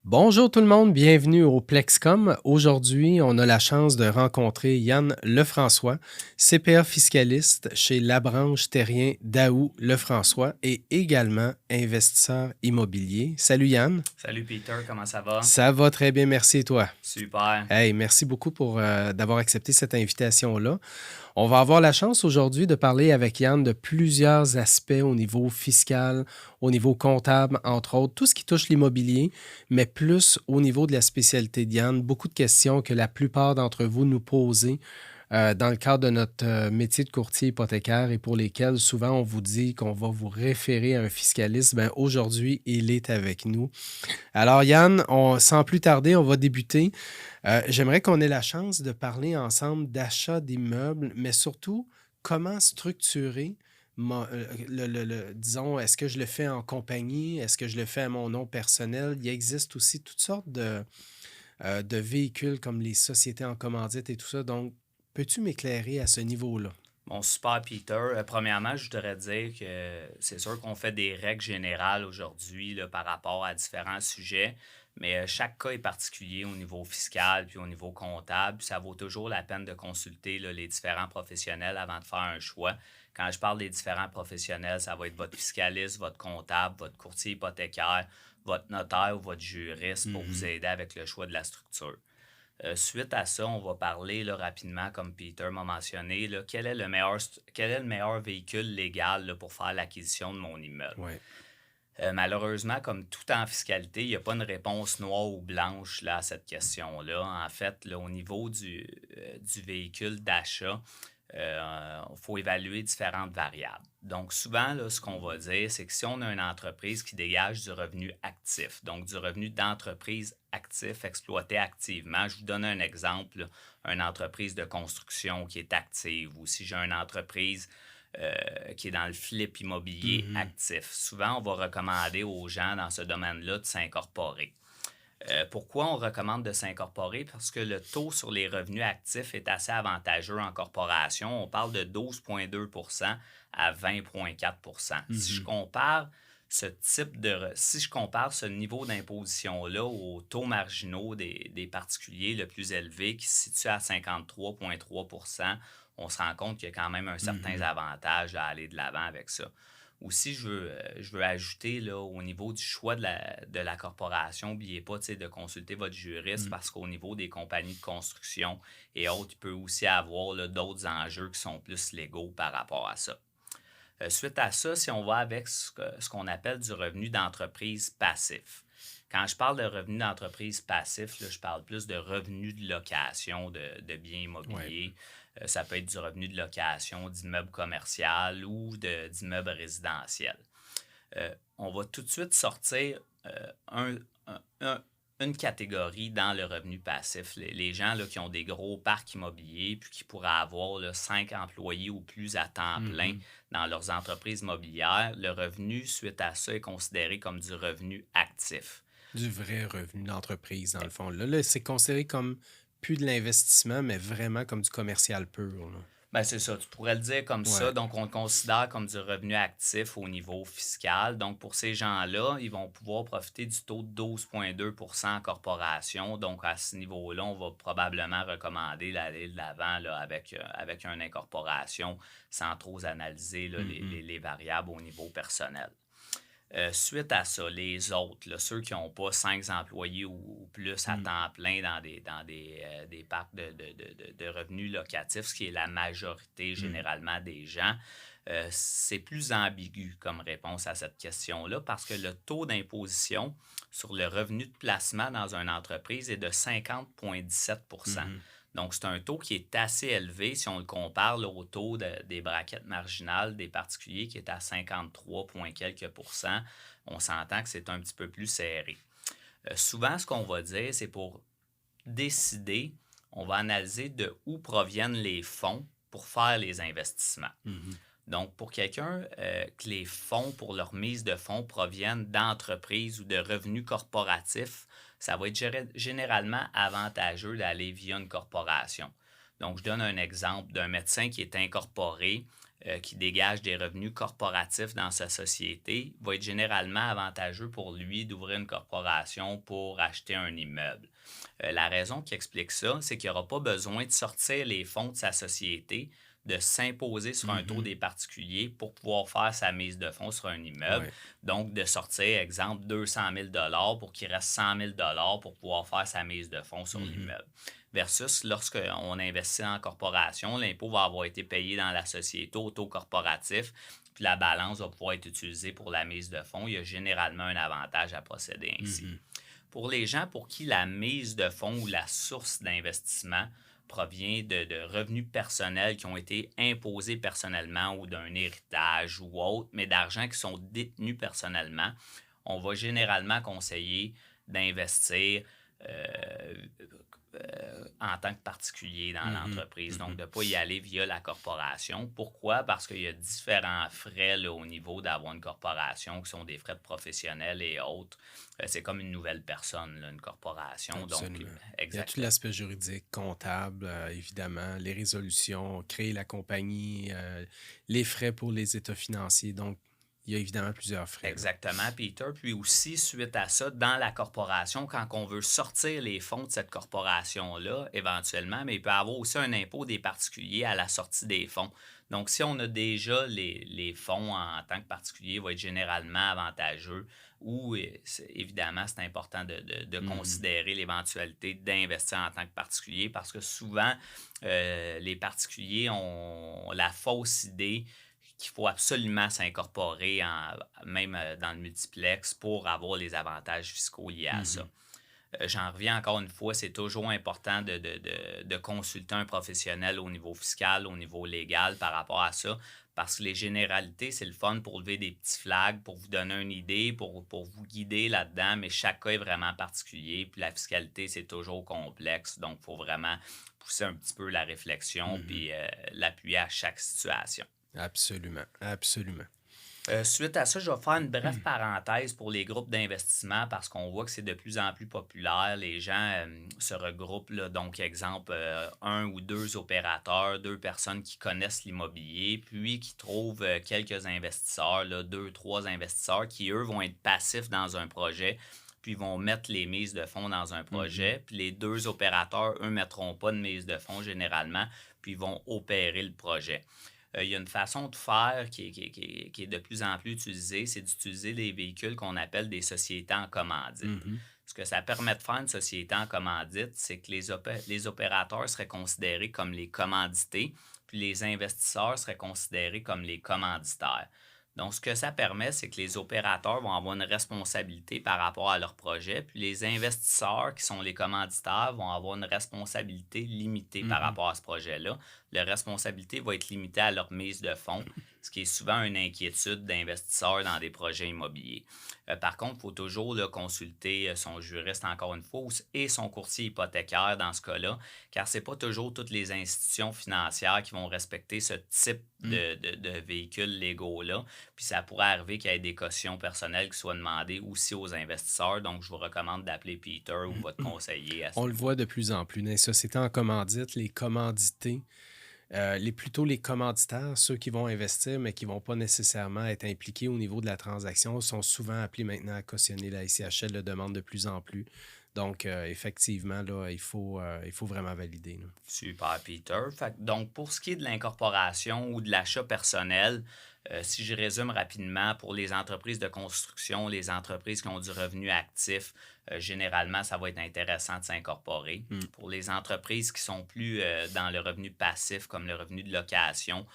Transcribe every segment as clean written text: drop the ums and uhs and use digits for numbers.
Bonjour tout le monde, bienvenue au Plexcom. Aujourd'hui, on a la chance de rencontrer Yann Lefrançois, CPA fiscaliste chez Labranche Terrien Daou Lefrançois et également investisseur immobilier. Salut Yann. Salut Peter, comment ça va? Ça va très bien, merci et toi? Super. Hey, merci beaucoup pour d'avoir accepté cette invitation-là. On va avoir la chance aujourd'hui de parler avec Yann de plusieurs aspects au niveau fiscal, au niveau comptable, entre autres, tout ce qui touche l'immobilier, mais plus au niveau de la spécialité de Yann. Beaucoup de questions que la plupart d'entre vous nous posez dans le cadre de notre métier de courtier hypothécaire et pour lesquels souvent on vous dit qu'on va vous référer à un fiscaliste. Ben, aujourd'hui, il est avec nous. Alors Yann, sans plus tarder, on va débuter. J'aimerais qu'on ait la chance de parler ensemble d'achat d'immeubles, mais surtout comment structurer, disons, est-ce que je le fais en compagnie? Est-ce que je le fais à mon nom personnel? Il existe aussi toutes sortes de véhicules comme les sociétés en commandite et tout ça. Donc, peux-tu m'éclairer à ce niveau-là? Bon, super Peter. Premièrement, je voudrais dire que c'est sûr qu'on fait des règles générales aujourd'hui là, par rapport à différents sujets, mais chaque cas est particulier au niveau fiscal puis au niveau comptable. Ça vaut toujours la peine de consulter là, les différents professionnels avant de faire un choix. Quand je parle des différents professionnels, ça va être votre fiscaliste, votre comptable, votre courtier hypothécaire, votre notaire ou votre juriste pour vous Mhm. aider avec le choix de la structure. Suite à ça, on va parler là, rapidement, comme Peter m'a mentionné, là, quel est le meilleur véhicule légal là, pour faire l'acquisition de mon immeuble. Ouais. Malheureusement, comme tout en fiscalité, il n'y a pas une réponse noire ou blanche là, à cette question-là. En fait, là, au niveau du véhicule d'achat, il faut évaluer différentes variables. Donc, souvent, là, ce qu'on va dire, c'est que si on a une entreprise qui dégage du revenu actif, donc du revenu d'entreprise actif exploité activement, je vous donne un exemple, là, une entreprise de construction qui est active ou si j'ai une entreprise qui est dans le flip immobilier Mhm. actif. Souvent, on va recommander aux gens dans ce domaine-là de s'incorporer. Pourquoi on recommande de s'incorporer? Parce que le taux sur les revenus actifs est assez avantageux en corporation. On parle de 12,2 à 20,4 Mhm. Si je compare ce niveau d'imposition-là aux taux marginaux des particuliers le plus élevé qui se situe à 53,3 on se rend compte qu'il y a quand même un certain Mhm. avantage à aller de l'avant avec ça. Aussi, je veux ajouter là, au niveau du choix de la corporation, n'oubliez pas de consulter votre juriste Mhm. parce qu'au niveau des compagnies de construction et autres, il peut aussi avoir là, d'autres enjeux qui sont plus légaux par rapport à ça. Suite à ça, si on va avec ce qu'on appelle du revenu d'entreprise passif. Quand je parle de revenu d'entreprise passif, là, je parle plus de revenu de location de biens Ouais. immobiliers. Ça peut être du revenu de location d'immeubles commerciaux ou d'immeubles résidentiels. On va tout de suite sortir un, un, une catégorie dans le revenu passif. Les gens là, qui ont des gros parcs immobiliers puis qui pourraient avoir là, 5 employés ou plus à temps plein Mhm. dans leurs entreprises immobilières, le revenu suite à ça est considéré comme du revenu actif. Du vrai revenu d'entreprise, dans le fond. Là, c'est considéré comme plus de l'investissement, mais vraiment comme du commercial pur, là. Ben, c'est ça, tu pourrais le dire comme ça. Ouais. Donc, on le considère comme du revenu actif au niveau fiscal. Donc, pour ces gens-là, ils vont pouvoir profiter du taux de 12,2 en corporation. Donc, à ce niveau-là, on va probablement recommander d'aller de l'avant là, avec une incorporation sans trop analyser là, Mhm. les variables au niveau personnel. Suite à ça, les autres, là, ceux qui n'ont pas 5 employés ou plus à Mhm. temps plein des parcs de revenus locatifs, ce qui est la majorité Mhm. généralement des gens, c'est plus ambigu comme réponse à cette question-là parce que le taux d'imposition sur le revenu de placement dans une entreprise est de 50,17. Mhm. Donc, c'est un taux qui est assez élevé si on le compare là, au taux des braquettes marginales des particuliers qui est à 53, quelques pourcents. On s'entend que c'est un petit peu plus serré. Souvent, ce qu'on va dire, c'est pour décider, on va analyser de où proviennent les fonds pour faire les investissements. Mhm. Donc, pour quelqu'un, que les fonds pour leur mise de fonds proviennent d'entreprises ou de revenus corporatifs, ça va être généralement avantageux d'aller via une corporation. Donc, je donne un exemple d'un médecin qui est incorporé, qui dégage des revenus corporatifs dans sa société, va être généralement avantageux pour lui d'ouvrir une corporation pour acheter un immeuble. La raison qui explique ça, c'est qu'il n'aura pas besoin de sortir les fonds de sa société, de s'imposer sur un taux Mhm. des particuliers pour pouvoir faire sa mise de fonds sur un immeuble. Ouais. Donc, de sortir, exemple, 200 000 pour qu'il reste 100 000 pour pouvoir faire sa mise de fonds sur Mhm. l'immeuble. Versus lorsqu'on investit en corporation, l'impôt va avoir été payé dans la société au taux corporatif, puis la balance va pouvoir être utilisée pour la mise de fonds. Il y a généralement un avantage à procéder ainsi. Mhm. Pour les gens pour qui la mise de fonds ou la source d'investissement provient de revenus personnels qui ont été imposés personnellement ou d'un héritage ou autre, mais d'argent qui sont détenus personnellement, on va généralement conseiller d'investir euh, en tant que particulier dans Mhm. l'entreprise. Donc, Mhm. de ne pas y aller via la corporation. Pourquoi? Parce qu'il y a différents frais là, au niveau d'avoir une corporation qui sont des frais de professionnels et autres. C'est comme une nouvelle personne, là, une corporation. Donc, Absolument. Il y a tout exactement. l'aspect juridique, comptable, évidemment, les résolutions, créer la compagnie, les frais pour les états financiers. Donc, il y a évidemment plusieurs frais, là. Exactement, Peter. Puis aussi, suite à ça, dans la corporation, quand on veut sortir les fonds de cette corporation-là, éventuellement, mais il peut y avoir aussi un impôt des particuliers à la sortie des fonds. Donc, si on a déjà les fonds en tant que particulier, va être généralement avantageux ou, évidemment, c'est important de Mhm. considérer l'éventualité d'investir en tant que particulier parce que souvent, les particuliers ont la fausse idée qu'il faut absolument s'incorporer même dans le multiplex pour avoir les avantages fiscaux liés à ça. Mhm. J'en reviens encore une fois, c'est toujours important de consulter un professionnel au niveau fiscal, au niveau légal par rapport à ça, parce que les généralités, c'est le fun pour lever des petits flags, pour vous donner une idée, pour vous guider là-dedans, mais chaque cas est vraiment particulier, puis la fiscalité, c'est toujours complexe, donc il faut vraiment pousser un petit peu la réflexion, Mhm. puis l'appuyer à chaque situation. Absolument. Absolument. Suite à ça, je vais faire une brève parenthèse pour les groupes d'investissement parce qu'on voit que c'est de plus en plus populaire. Les gens se regroupent, là, donc exemple, un ou deux opérateurs, deux personnes qui connaissent l'immobilier, puis qui trouvent quelques investisseurs, là, deux, trois investisseurs qui, eux, vont être passifs dans un projet, puis vont mettre les mises de fonds dans un Mhm. projet. Puis les deux opérateurs, eux, ne mettront pas de mise de fonds généralement, puis vont opérer le projet. Il y a une façon de faire qui est de plus en plus utilisée, c'est d'utiliser des véhicules qu'on appelle des sociétés en commandite. Mhm. Ce que ça permet de faire une société en commandite, c'est que les opérateurs seraient considérés comme les commandités, puis les investisseurs seraient considérés comme les commanditaires. Donc, ce que ça permet, c'est que les opérateurs vont avoir une responsabilité par rapport à leur projet, puis les investisseurs, qui sont les commanditaires, vont avoir une responsabilité limitée par Mhm. rapport à ce projet-là. Leur responsabilité va être limitée à leur mise de fonds, ce qui est souvent une inquiétude d'investisseurs dans des projets immobiliers. Par contre, il faut toujours là, consulter son juriste encore une fois et son courtier hypothécaire dans ce cas-là, car ce n'est pas toujours toutes les institutions financières qui vont respecter ce type Mhm. de véhicules légaux-là. Puis ça pourrait arriver qu'il y ait des cautions personnelles qui soient demandées aussi aux investisseurs. Donc, je vous recommande d'appeler Peter ou votre conseiller à ce On le voit niveau-là. de plus en plus dans les sociétés en commandite, les commandités. Plutôt les commanditaires, ceux qui vont investir, mais qui ne vont pas nécessairement être impliqués au niveau de la transaction, sont souvent appelés maintenant à cautionner. La SCHL le demande de plus en plus. Donc, effectivement, là, il faut vraiment valider, là. Super, Peter. Donc, pour ce qui est de l'incorporation ou de l'achat personnel, si je résume rapidement, pour les entreprises de construction, les entreprises qui ont du revenu actif, généralement, ça va être intéressant de s'incorporer. Mm. Pour les entreprises qui sont plus dans le revenu passif, comme le revenu de location,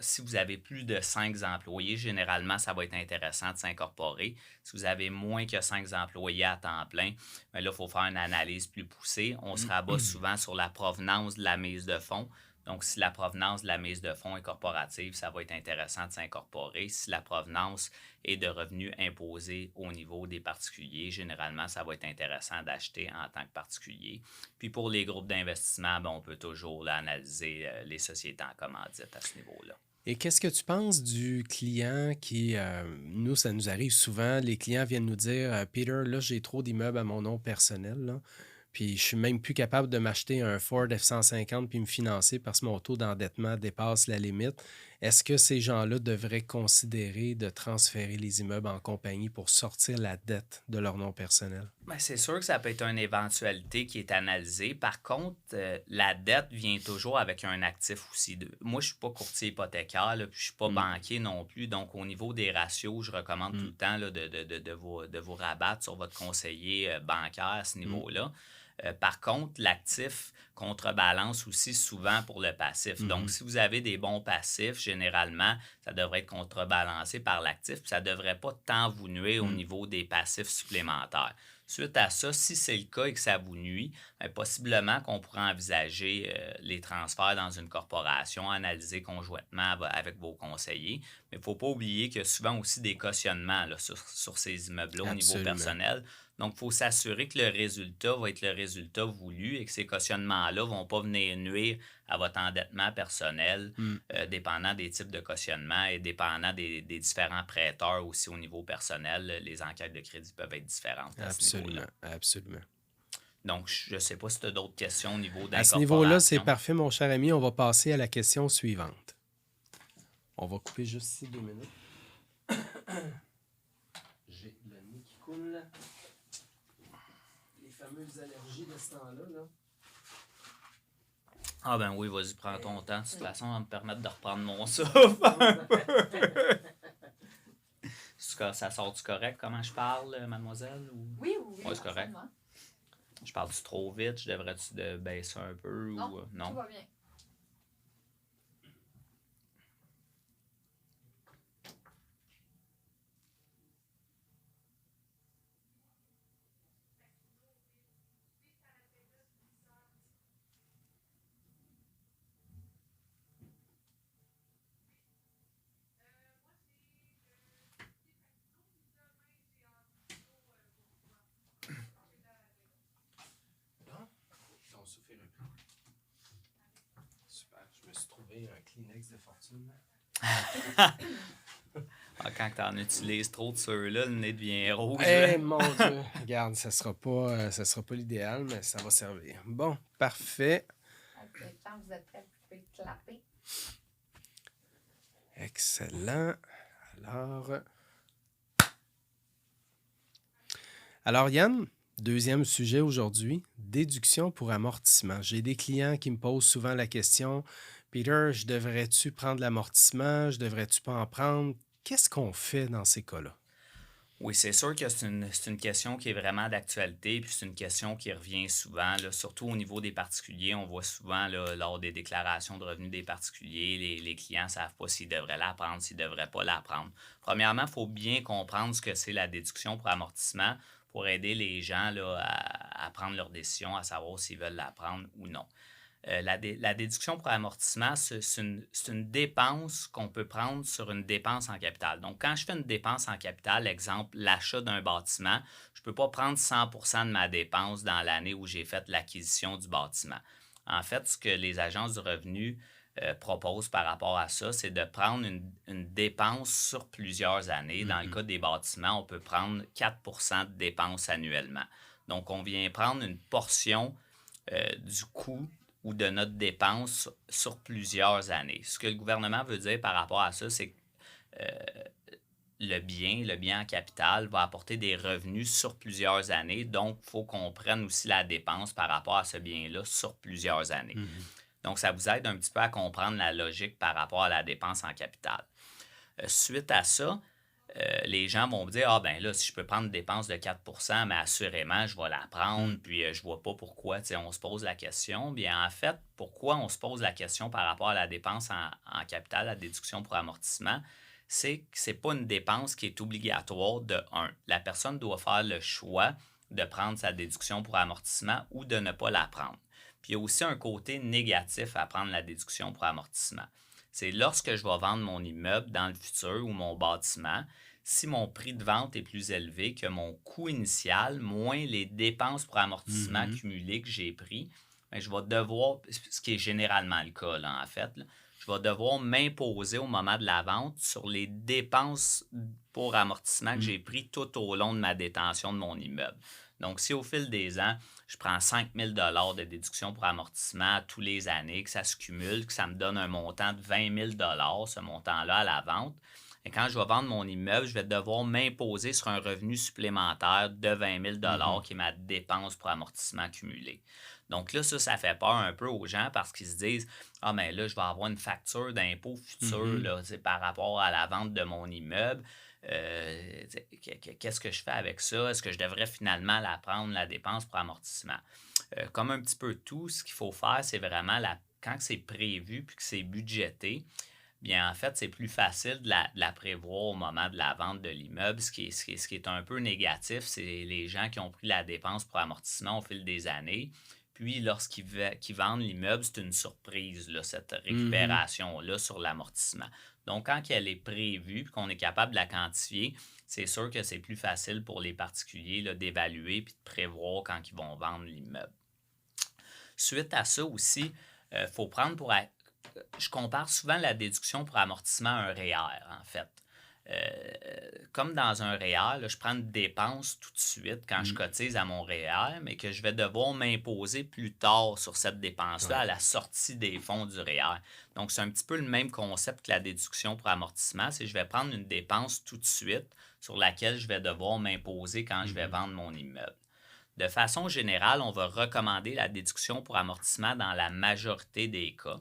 si vous avez plus de 5 employés, généralement, ça va être intéressant de s'incorporer. Si vous avez moins que 5 employés à temps plein, mais là, il faut faire une analyse plus poussée. On se rabat souvent sur la provenance de la mise de fonds. Donc, si la provenance de la mise de fonds est corporative, ça va être intéressant de s'incorporer. Si la provenance est de revenus imposés au niveau des particuliers, généralement, ça va être intéressant d'acheter en tant que particulier. Puis pour les groupes d'investissement, ben, on peut toujours là, analyser les sociétés en commandite à ce niveau-là. Et qu'est-ce que tu penses du client qui, nous, ça nous arrive souvent, les clients viennent nous dire, Peter, là, j'ai trop d'immeubles à mon nom personnel, là. puis je suis même plus capable de m'acheter un Ford F-150 puis me financer parce que mon taux d'endettement dépasse la limite. Est-ce que ces gens-là devraient considérer de transférer les immeubles en compagnie pour sortir la dette de leur nom personnel? Ben, c'est sûr que ça peut être une éventualité qui est analysée. Par contre, la dette vient toujours avec un actif aussi. Moi, je ne suis pas courtier hypothécaire, là, puis je ne suis pas Mm. banquier non plus. Donc, au niveau des ratios, je recommande tout le temps là, de vous rabattre sur votre conseiller bancaire à ce niveau-là. Par contre, l'actif contrebalance aussi souvent pour le passif. Donc, si vous avez des bons passifs, généralement, ça devrait être contrebalancé par l'actif, puis ça ne devrait pas tant vous nuire au niveau des passifs supplémentaires. Suite à ça, si c'est le cas et que ça vous nuit, bien, possiblement qu'on pourrait envisager les transferts dans une corporation, analyser conjointement avec vos conseillers. Mais il ne faut pas oublier qu'il y a souvent aussi des cautionnements là, sur ces immeubles-là au niveau Absolument. personnel. Donc, il faut s'assurer que le résultat va être le résultat voulu et que ces cautionnements-là ne vont pas venir nuire à votre endettement personnel, dépendant des types de cautionnement et dépendant des différents prêteurs aussi au niveau personnel. Les enquêtes de crédit peuvent être différentes à ce niveau-là. Absolument, absolument. Donc, je ne sais pas si tu as d'autres questions au niveau À ce niveau-là, c'est d'incorporation. parfait, mon cher ami. On va passer à la question suivante. On va couper juste ici 2 minutes. J'ai le nez qui coule. Les fameuses allergies de ce temps-là, là. Ah ben oui, vas-y, prends ton temps. De toute façon, ça va me permettre de reprendre mon souffle. Ça sort-tu correct comment je parle, mademoiselle? Ou... Oui, Ouais, c'est correct. absolument. Je parle-tu trop vite? Je devrais-tu de baisser un peu? Non, ou tout non? va bien. Ton souffle est repris. Super. Je me suis trouvé un Kleenex de fortune. Ah, quand tu en utilises trop de ceux-là, le nez devient rouge. Eh mon Dieu! Regarde, ça sera pas l'idéal, mais ça va servir. Bon, parfait. Quand vous êtes prêts, vous pouvez clapper. Excellent. Alors Yann, deuxième sujet aujourd'hui, déduction pour amortissement. J'ai des clients qui me posent souvent la question, Peter, je devrais-tu prendre l'amortissement? Je devrais-tu pas en prendre? Qu'est-ce qu'on fait dans ces cas-là? Oui, c'est sûr que c'est une question qui est vraiment d'actualité, puis c'est une question qui revient souvent, là, surtout au niveau des particuliers. On voit souvent là, lors des déclarations de revenus des particuliers, les clients ne savent pas s'ils devraient la prendre, s'ils ne devraient pas la prendre. Premièrement, il faut bien comprendre ce que c'est la déduction pour amortissement pour aider les gens là, à prendre leur décision, à savoir s'ils veulent la prendre ou non. La déduction pour amortissement, c'est une dépense qu'on peut prendre sur une dépense en capital. Donc, quand je fais une dépense en capital, exemple, l'achat d'un bâtiment, je ne peux pas prendre 100% de ma dépense dans l'année où j'ai fait l'acquisition du bâtiment. En fait, ce que les agences du revenu proposent par rapport à ça, c'est de prendre une dépense sur plusieurs années. Dans le cas des bâtiments, on peut prendre 4% de dépenses annuellement. Donc, on vient prendre une portion du coût ou de notre dépense sur plusieurs années. Ce que le gouvernement veut dire par rapport à ça, c'est que le bien en capital va apporter des revenus sur plusieurs années. Donc, il faut qu'on prenne aussi la dépense par rapport à ce bien-là sur plusieurs années. Donc, ça vous aide un petit peu à comprendre la logique par rapport à la dépense en capital. Suite à ça, les gens vont me dire, ah ben là, si je peux prendre une dépense de 4%, mais assurément, je vais la prendre, puis je vois pas pourquoi, on se pose la question. Bien, en fait, pourquoi on se pose la question par rapport à la dépense en capital, la déduction pour amortissement, c'est que c'est pas une dépense qui est obligatoire de 1. La personne doit faire le choix de prendre sa déduction pour amortissement ou de ne pas la prendre. Puis il y a aussi un côté négatif à prendre la déduction pour amortissement. C'est lorsque je vais vendre mon immeuble dans le futur ou mon bâtiment, si mon prix de vente est plus élevé que mon coût initial, moins les dépenses pour amortissement cumulées que j'ai pris, bien, je vais devoir, ce qui est généralement le cas là, en fait, là, je vais devoir m'imposer au moment de la vente sur les dépenses pour amortissement que j'ai pris tout au long de ma détention de mon immeuble. Donc, si au fil des ans, je prends 5 000 de déduction pour amortissement tous les années, que ça se cumule, que ça me donne un montant de 20 000 ce montant-là à la vente, et quand je vais vendre mon immeuble, je vais devoir m'imposer sur un revenu supplémentaire de 20 000 qui est ma dépense pour amortissement cumulé. Donc là, ça fait peur un peu aux gens parce qu'ils se disent ah, mais là, je vais avoir une facture d'impôt future là, par rapport à la vente de mon immeuble. Qu'est-ce que je fais avec ça? Est-ce que je devrais finalement la prendre, la dépense pour amortissement? Comme un petit peu tout, ce qu'il faut faire, c'est vraiment quand c'est prévu puis que c'est budgété, bien, en fait, c'est plus facile de la prévoir au moment de la vente de l'immeuble. Ce qui est un peu négatif, c'est les gens qui ont pris la dépense pour amortissement au fil des années. Puis, lorsqu'ils vendent l'immeuble, c'est une surprise, là, cette récupération-là sur l'amortissement. Donc, quand elle est prévue et qu'on est capable de la quantifier, c'est sûr que c'est plus facile pour les particuliers là, d'évaluer et de prévoir quand ils vont vendre l'immeuble. Suite à ça aussi, il faut prendre je compare souvent la déduction pour amortissement à un REER, en fait. Comme dans un REER, là, je prends une dépense tout de suite quand je cotise à mon REER, mais que je vais devoir m'imposer plus tard sur cette dépense-là à la sortie des fonds du REER. Donc, c'est un petit peu le même concept que la déduction pour amortissement, c'est que je vais prendre une dépense tout de suite sur laquelle je vais devoir m'imposer quand je vais vendre mon immeuble. De façon générale, on va recommander la déduction pour amortissement dans la majorité des cas.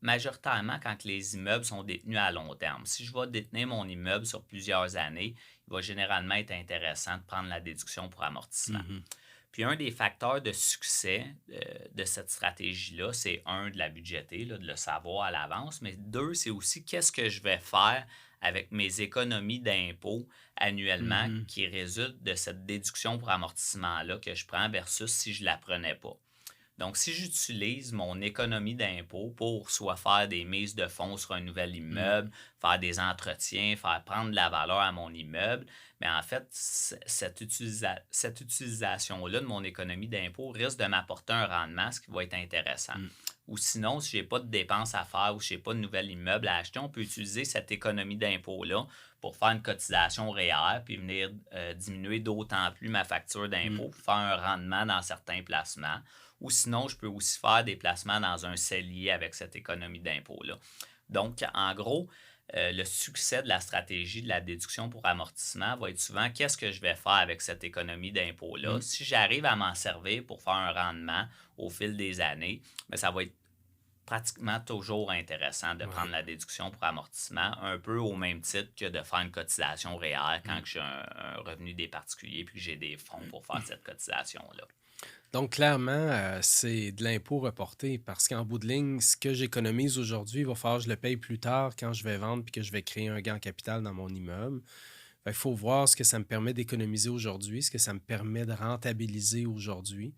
Majoritairement quand les immeubles sont détenus à long terme. Si je vais détenir mon immeuble sur plusieurs années, il va généralement être intéressant de prendre la déduction pour amortissement. Puis un des facteurs de succès de cette stratégie-là, c'est de la budgéter, là, de le savoir à l'avance, mais 2, c'est aussi qu'est-ce que je vais faire avec mes économies d'impôts annuellement qui résultent de cette déduction pour amortissement-là que je prends versus si je ne la prenais pas. Donc, si j'utilise mon économie d'impôt pour soit faire des mises de fonds sur un nouvel immeuble, faire des entretiens, faire prendre de la valeur à mon immeuble, mais en fait, cette utilisation-là de mon économie d'impôt risque de m'apporter un rendement, ce qui va être intéressant. Ou sinon, si je n'ai pas de dépenses à faire ou si je n'ai pas de nouvel immeuble à acheter, on peut utiliser cette économie d'impôt-là pour faire une cotisation REER puis venir diminuer d'autant plus ma facture d'impôt pour faire un rendement dans certains placements. Ou sinon, je peux aussi faire des placements dans un cellier avec cette économie d'impôt-là. Donc, en gros, le succès de la stratégie de la déduction pour amortissement va être souvent qu'est-ce que je vais faire avec cette économie d'impôt-là. Si j'arrive à m'en servir pour faire un rendement au fil des années, bien, ça va être pratiquement toujours intéressant de prendre la déduction pour amortissement, un peu au même titre que de faire une cotisation REER quand j'ai un revenu des particuliers puis que j'ai des fonds pour faire cette cotisation-là. Donc, clairement, c'est de l'impôt reporté parce qu'en bout de ligne, ce que j'économise aujourd'hui, il va falloir que je le paye plus tard quand je vais vendre puis que je vais créer un gain en capital dans mon immeuble. Il faut voir ce que ça me permet d'économiser aujourd'hui, ce que ça me permet de rentabiliser aujourd'hui.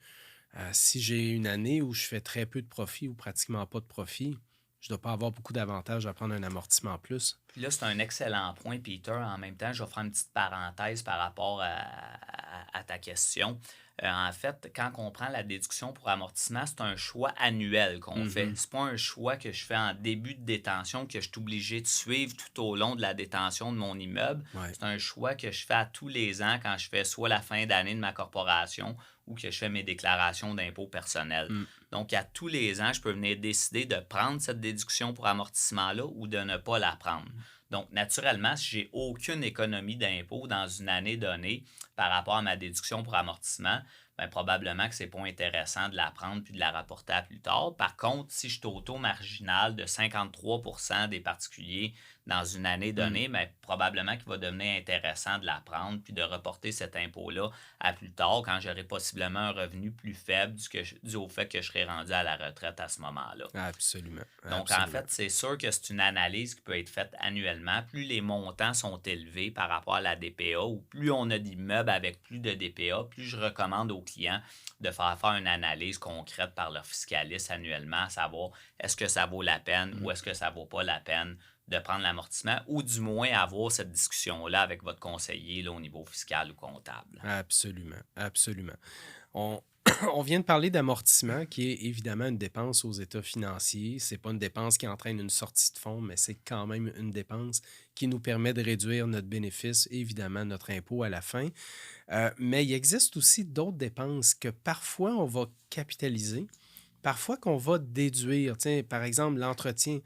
Si j'ai une année où je fais très peu de profit ou pratiquement pas de profit, je ne dois pas avoir beaucoup d'avantages à prendre un amortissement en plus. Puis là, c'est un excellent point, Peter. En même temps, je vais faire une petite parenthèse par rapport à ta question. En fait, quand on prend la déduction pour amortissement, c'est un choix annuel qu'on fait. C'est pas un choix que je fais en début de détention que je suis obligé de suivre tout au long de la détention de mon immeuble. C'est un choix que je fais à tous les ans quand je fais soit la fin d'année de ma corporation ou que je fais mes déclarations d'impôts personnels. Donc, à tous les ans, je peux venir décider de prendre cette déduction pour amortissement-là ou de ne pas la prendre. Donc, naturellement, si j'ai aucune économie d'impôt dans une année donnée par rapport à ma déduction pour amortissement, bien, probablement que ce n'est pas intéressant de la prendre puis de la rapporter à plus tard. Par contre, si je suis au taux marginal de 53 % des particuliers dans une année donnée, bien, probablement qu'il va devenir intéressant de la prendre puis de reporter cet impôt-là à plus tard quand j'aurai possiblement un revenu plus faible dû au fait que je serai rendu à la retraite à ce moment-là. Absolument. Donc, en fait, c'est sûr que c'est une analyse qui peut être faite annuellement. Plus les montants sont élevés par rapport à la DPA ou plus on a d'immeubles avec plus de DPA, plus je recommande aux clients de faire une analyse concrète par leur fiscaliste annuellement, à savoir est-ce que ça vaut la peine ou est-ce que ça ne vaut pas la peine de prendre l'amortissement ou du moins avoir cette discussion-là avec votre conseiller là, au niveau fiscal ou comptable. Absolument, absolument. On vient de parler d'amortissement, qui est évidemment une dépense aux états financiers. C'est pas une dépense qui entraîne une sortie de fonds, mais c'est quand même une dépense qui nous permet de réduire notre bénéfice et évidemment notre impôt à la fin. Mais il existe aussi d'autres dépenses que parfois on va capitaliser, parfois qu'on va déduire. Tiens, par exemple, l'entretien.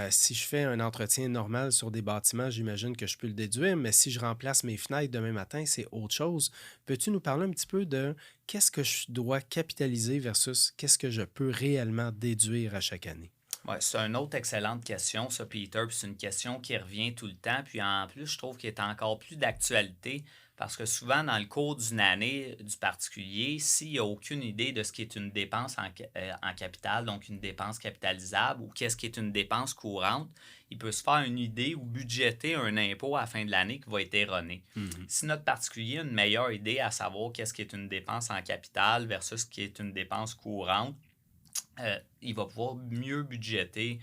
Si je fais un entretien normal sur des bâtiments, j'imagine que je peux le déduire, mais si je remplace mes fenêtres demain matin, c'est autre chose. Peux-tu nous parler un petit peu de qu'est-ce que je dois capitaliser versus qu'est-ce que je peux réellement déduire à chaque année? Ouais, c'est une autre excellente question, ça, Peter. Puis c'est une question qui revient tout le temps. Puis en plus, je trouve qu'elle est encore plus d'actualité parce que souvent, dans le cours d'une année du particulier, s'il n'y a aucune idée de ce qui est une dépense en capital, donc une dépense capitalisable, ou qu'est-ce qui est une dépense courante, il peut se faire une idée ou budgéter un impôt à la fin de l'année qui va être erroné. Mhm. Si notre particulier a une meilleure idée à savoir qu'est-ce qui est une dépense en capital versus ce qui est une dépense courante, il va pouvoir mieux budgéter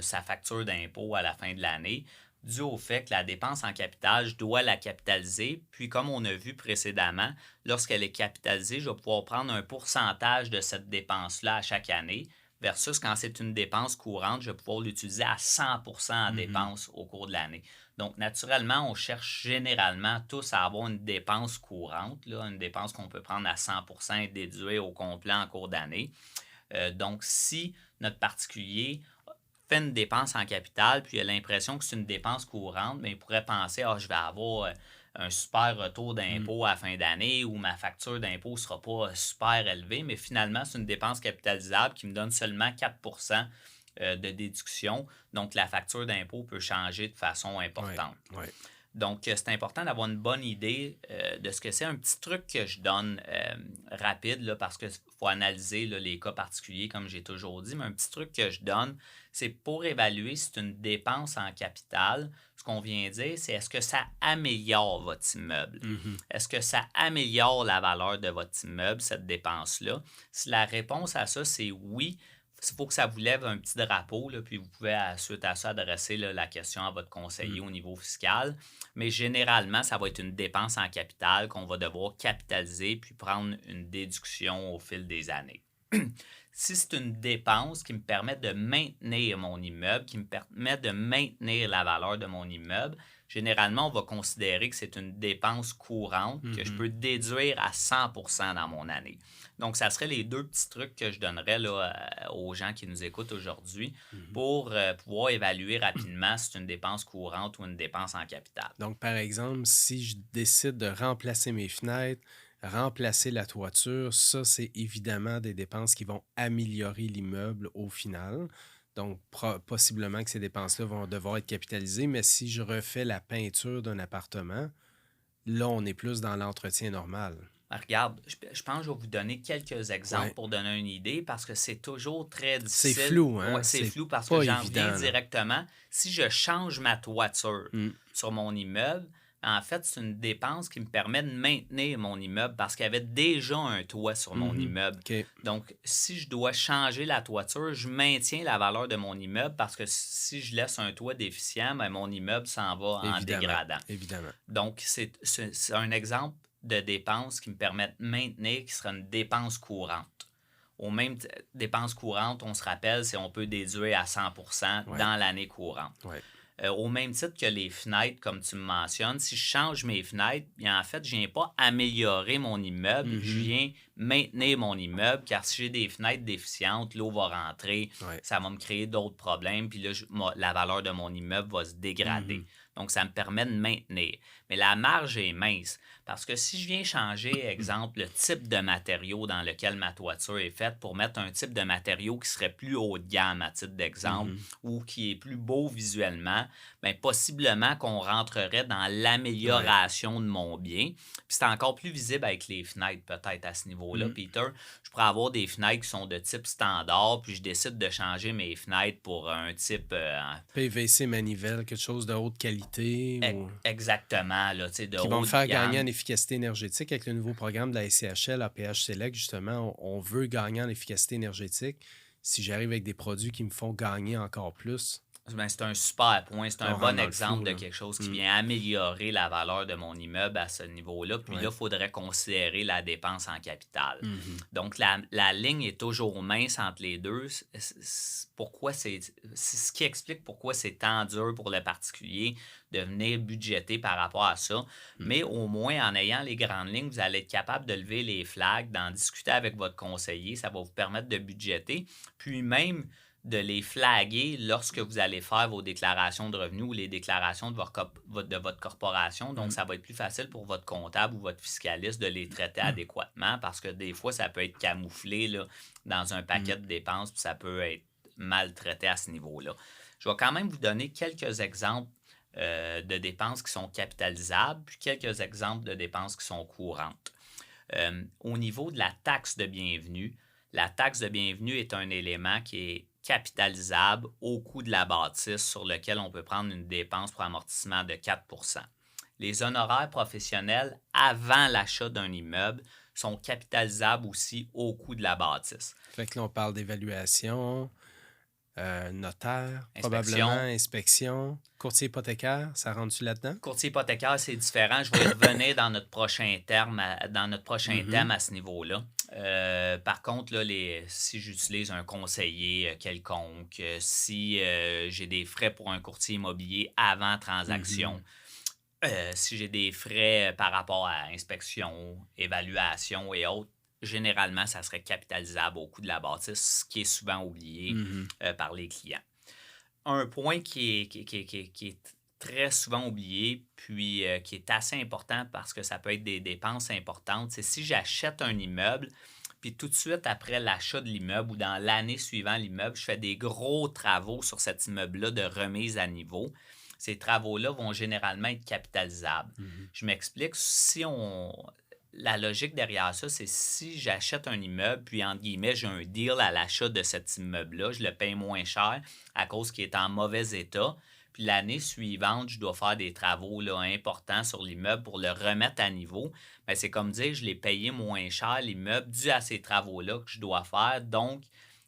sa facture d'impôt à la fin de l'année, dû au fait que la dépense en capital, je dois la capitaliser. Puis, comme on a vu précédemment, lorsqu'elle est capitalisée, je vais pouvoir prendre un pourcentage de cette dépense-là à chaque année, versus quand c'est une dépense courante, je vais pouvoir l'utiliser à 100% en Mhm. dépense au cours de l'année. Donc, naturellement, on cherche généralement tous à avoir une dépense courante, là, une dépense qu'on peut prendre à 100% et déduire au complet en cours d'année. Donc, si notre particulier fait une dépense en capital, puis il a l'impression que c'est une dépense courante, mais il pourrait penser, ah, je vais avoir un super retour d'impôt à la fin d'année ou ma facture d'impôt ne sera pas super élevée, mais finalement, c'est une dépense capitalisable qui me donne seulement 4% de déduction. Donc, la facture d'impôt peut changer de façon importante. Ouais, ouais. Donc, c'est important d'avoir une bonne idée de ce que c'est. Un petit truc que je donne rapide, là, parce qu'il faut analyser là, les cas particuliers, comme j'ai toujours dit, mais un petit truc que je donne, c'est pour évaluer si c'est une dépense en capital. Ce qu'on vient de dire, c'est est-ce que ça améliore votre immeuble? Mhm. Est-ce que ça améliore la valeur de votre immeuble, cette dépense-là? Si la réponse à ça, c'est oui, il faut que ça vous lève un petit drapeau, là, puis vous pouvez, suite à ça, adresser là, la question à votre conseiller au niveau fiscal. Mais généralement, ça va être une dépense en capital qu'on va devoir capitaliser puis prendre une déduction au fil des années. Si c'est une dépense qui me permet de maintenir mon immeuble, qui me permet de maintenir la valeur de mon immeuble, généralement, on va considérer que c'est une dépense courante que je peux déduire à 100% dans mon année. Donc, ça serait les deux petits trucs que je donnerais là, aux gens qui nous écoutent aujourd'hui pour pouvoir évaluer rapidement si c'est une dépense courante ou une dépense en capital. Donc, par exemple, si je décide de remplacer mes fenêtres, remplacer la toiture, ça, c'est évidemment des dépenses qui vont améliorer l'immeuble au final. Donc, possiblement que ces dépenses-là vont devoir être capitalisées, mais si je refais la peinture d'un appartement, là, on est plus dans l'entretien normal. Regarde, je pense que je vais vous donner quelques exemples Ouais. pour donner une idée parce que c'est toujours très C'est difficile. flou, hein? Ouais, c'est C'est flou parce que pas j'en évident, reviens là. directement. Si je change ma toiture Mm. sur mon immeuble, en fait, c'est une dépense qui me permet de maintenir mon immeuble parce qu'il y avait déjà un toit sur mon Mhm. immeuble. OK. Donc, si je dois changer la toiture, je maintiens la valeur de mon immeuble parce que si je laisse un toit déficient, ben, mon immeuble s'en va en Évidemment. dégradant. Évidemment. Donc, c'est un exemple de dépenses qui me permettent de maintenir, qui sera une dépense courante. Aux mêmes dépenses courantes, on se rappelle, c'est on peut déduire à 100% Ouais. dans l'année courante. Ouais. Au même titre que les fenêtres, comme tu me mentionnes, si je change mes fenêtres, bien en fait, je ne viens pas améliorer mon immeuble, je viens maintenir mon immeuble, car si j'ai des fenêtres déficientes, l'eau va rentrer, Ouais. ça va me créer d'autres problèmes, puis là, la valeur de mon immeuble va se dégrader. Donc, ça me permet de maintenir. Mais la marge est mince. Parce que si je viens changer, exemple, le type de matériau dans lequel ma toiture est faite pour mettre un type de matériau qui serait plus haut de gamme, à titre d'exemple, ou qui est plus beau visuellement, bien, possiblement qu'on rentrerait dans l'amélioration de mon bien. Puis c'est encore plus visible avec les fenêtres, peut-être, à ce niveau-là, Peter. Je pourrais avoir des fenêtres qui sont de type standard, puis je décide de changer mes fenêtres pour un type... PVC manivelle, quelque chose de haute qualité ou Exactement, là, tu sais, de qui vont haut me de faire gamme. gagner en efficacité énergétique avec le nouveau programme de la SCHL, APH Select, justement, on veut gagner en efficacité énergétique. Si j'arrive avec des produits qui me font gagner encore plus, Ben, c'est un super point. C'est On un rentre bon dans le exemple flou, de là. quelque chose qui Mm. vient améliorer la valeur de mon immeuble à ce niveau-là. Puis là, Ouais. il faudrait considérer la dépense en capital. Mhm. Donc, la ligne est toujours mince entre les deux. Pourquoi c'est ce qui explique pourquoi c'est tant dur pour le particulier de venir budgéter par rapport à ça. Mm. Mais au moins, en ayant les grandes lignes, vous allez être capable de lever les flags, d'en discuter avec votre conseiller. Ça va vous permettre de budgéter. Puis même de les flaguer lorsque vous allez faire vos déclarations de revenus ou les déclarations de votre corporation. Donc, Mm. ça va être plus facile pour votre comptable ou votre fiscaliste de les traiter adéquatement parce que des fois, ça peut être camouflé là, dans un paquet de dépenses puis ça peut être mal traité à ce niveau-là. Je vais quand même vous donner quelques exemples de dépenses qui sont capitalisables puis quelques exemples de dépenses qui sont courantes. Au niveau de la taxe de bienvenue, la taxe de bienvenue est un élément qui est capitalisable au coût de la bâtisse sur lequel on peut prendre une dépense pour amortissement de 4 %. Les honoraires professionnels avant l'achat d'un immeuble sont capitalisables aussi au coût de la bâtisse. Fait que là, on parle d'évaluation, notaire, Inspection. probablement, inspection, courtier hypothécaire, ça rentre-tu là-dedans? Courtier hypothécaire, c'est différent. Je vais y revenir dans notre prochain terme, thème à ce niveau-là. Par contre, là, si j'utilise un conseiller quelconque, si j'ai des frais pour un courtier immobilier avant transaction, si j'ai des frais par rapport à inspection, évaluation et autres, généralement, ça serait capitalisable au coût de la bâtisse, ce qui est souvent oublié par les clients. Un point qui est très souvent oublié, puis qui est assez important parce que ça peut être des dépenses importantes, c'est si j'achète un immeuble, puis tout de suite après l'achat de l'immeuble ou dans l'année suivant l'immeuble, je fais des gros travaux sur cet immeuble-là de remise à niveau. Ces travaux-là vont généralement être capitalisables. Je m'explique, la logique derrière ça, c'est si j'achète un immeuble, puis entre guillemets, j'ai un deal à l'achat de cet immeuble-là, je le paye moins cher à cause qu'il est en mauvais état. Puis l'année suivante, je dois faire des travaux là, importants sur l'immeuble pour le remettre à niveau. Bien, c'est comme dire, je l'ai payé moins cher, l'immeuble, dû à ces travaux-là que je dois faire. Donc,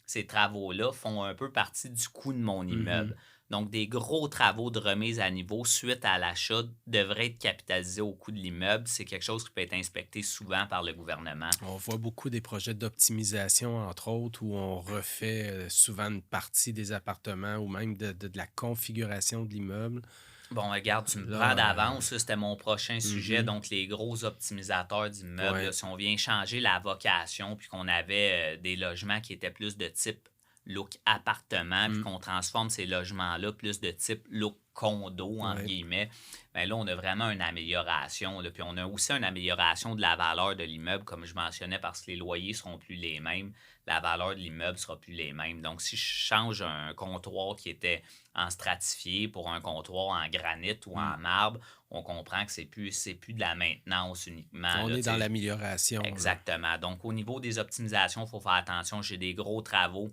ces travaux-là font un peu partie du coût de mon immeuble. Donc, des gros travaux de remise à niveau suite à l'achat devraient être capitalisés au coût de l'immeuble. C'est quelque chose qui peut être inspecté souvent par le gouvernement. On voit beaucoup des projets d'optimisation, entre autres, où on refait souvent une partie des appartements ou même de la configuration de l'immeuble. Bon, regarde, tu me Là, prends d'avance, ça, c'était mon prochain sujet, mhm. donc les gros optimisateurs d'immeubles. Ouais. Là, si on vient changer la vocation, puis qu'on avait des logements qui étaient plus de type look appartement, puis qu'on transforme ces logements-là plus de type look condo, entre guillemets, bien là, on a vraiment une amélioration. Là, puis on a aussi une amélioration de la valeur de l'immeuble, comme je mentionnais, parce que les loyers ne seront plus les mêmes, la valeur de l'immeuble ne sera plus les mêmes. Donc, si je change un comptoir qui était en stratifié pour un comptoir en granit ou en marbre, on comprend que c'est plus de la maintenance uniquement. On là, est dans l'amélioration. Exactement. Donc, au niveau des optimisations, il faut faire attention. J'ai des gros travaux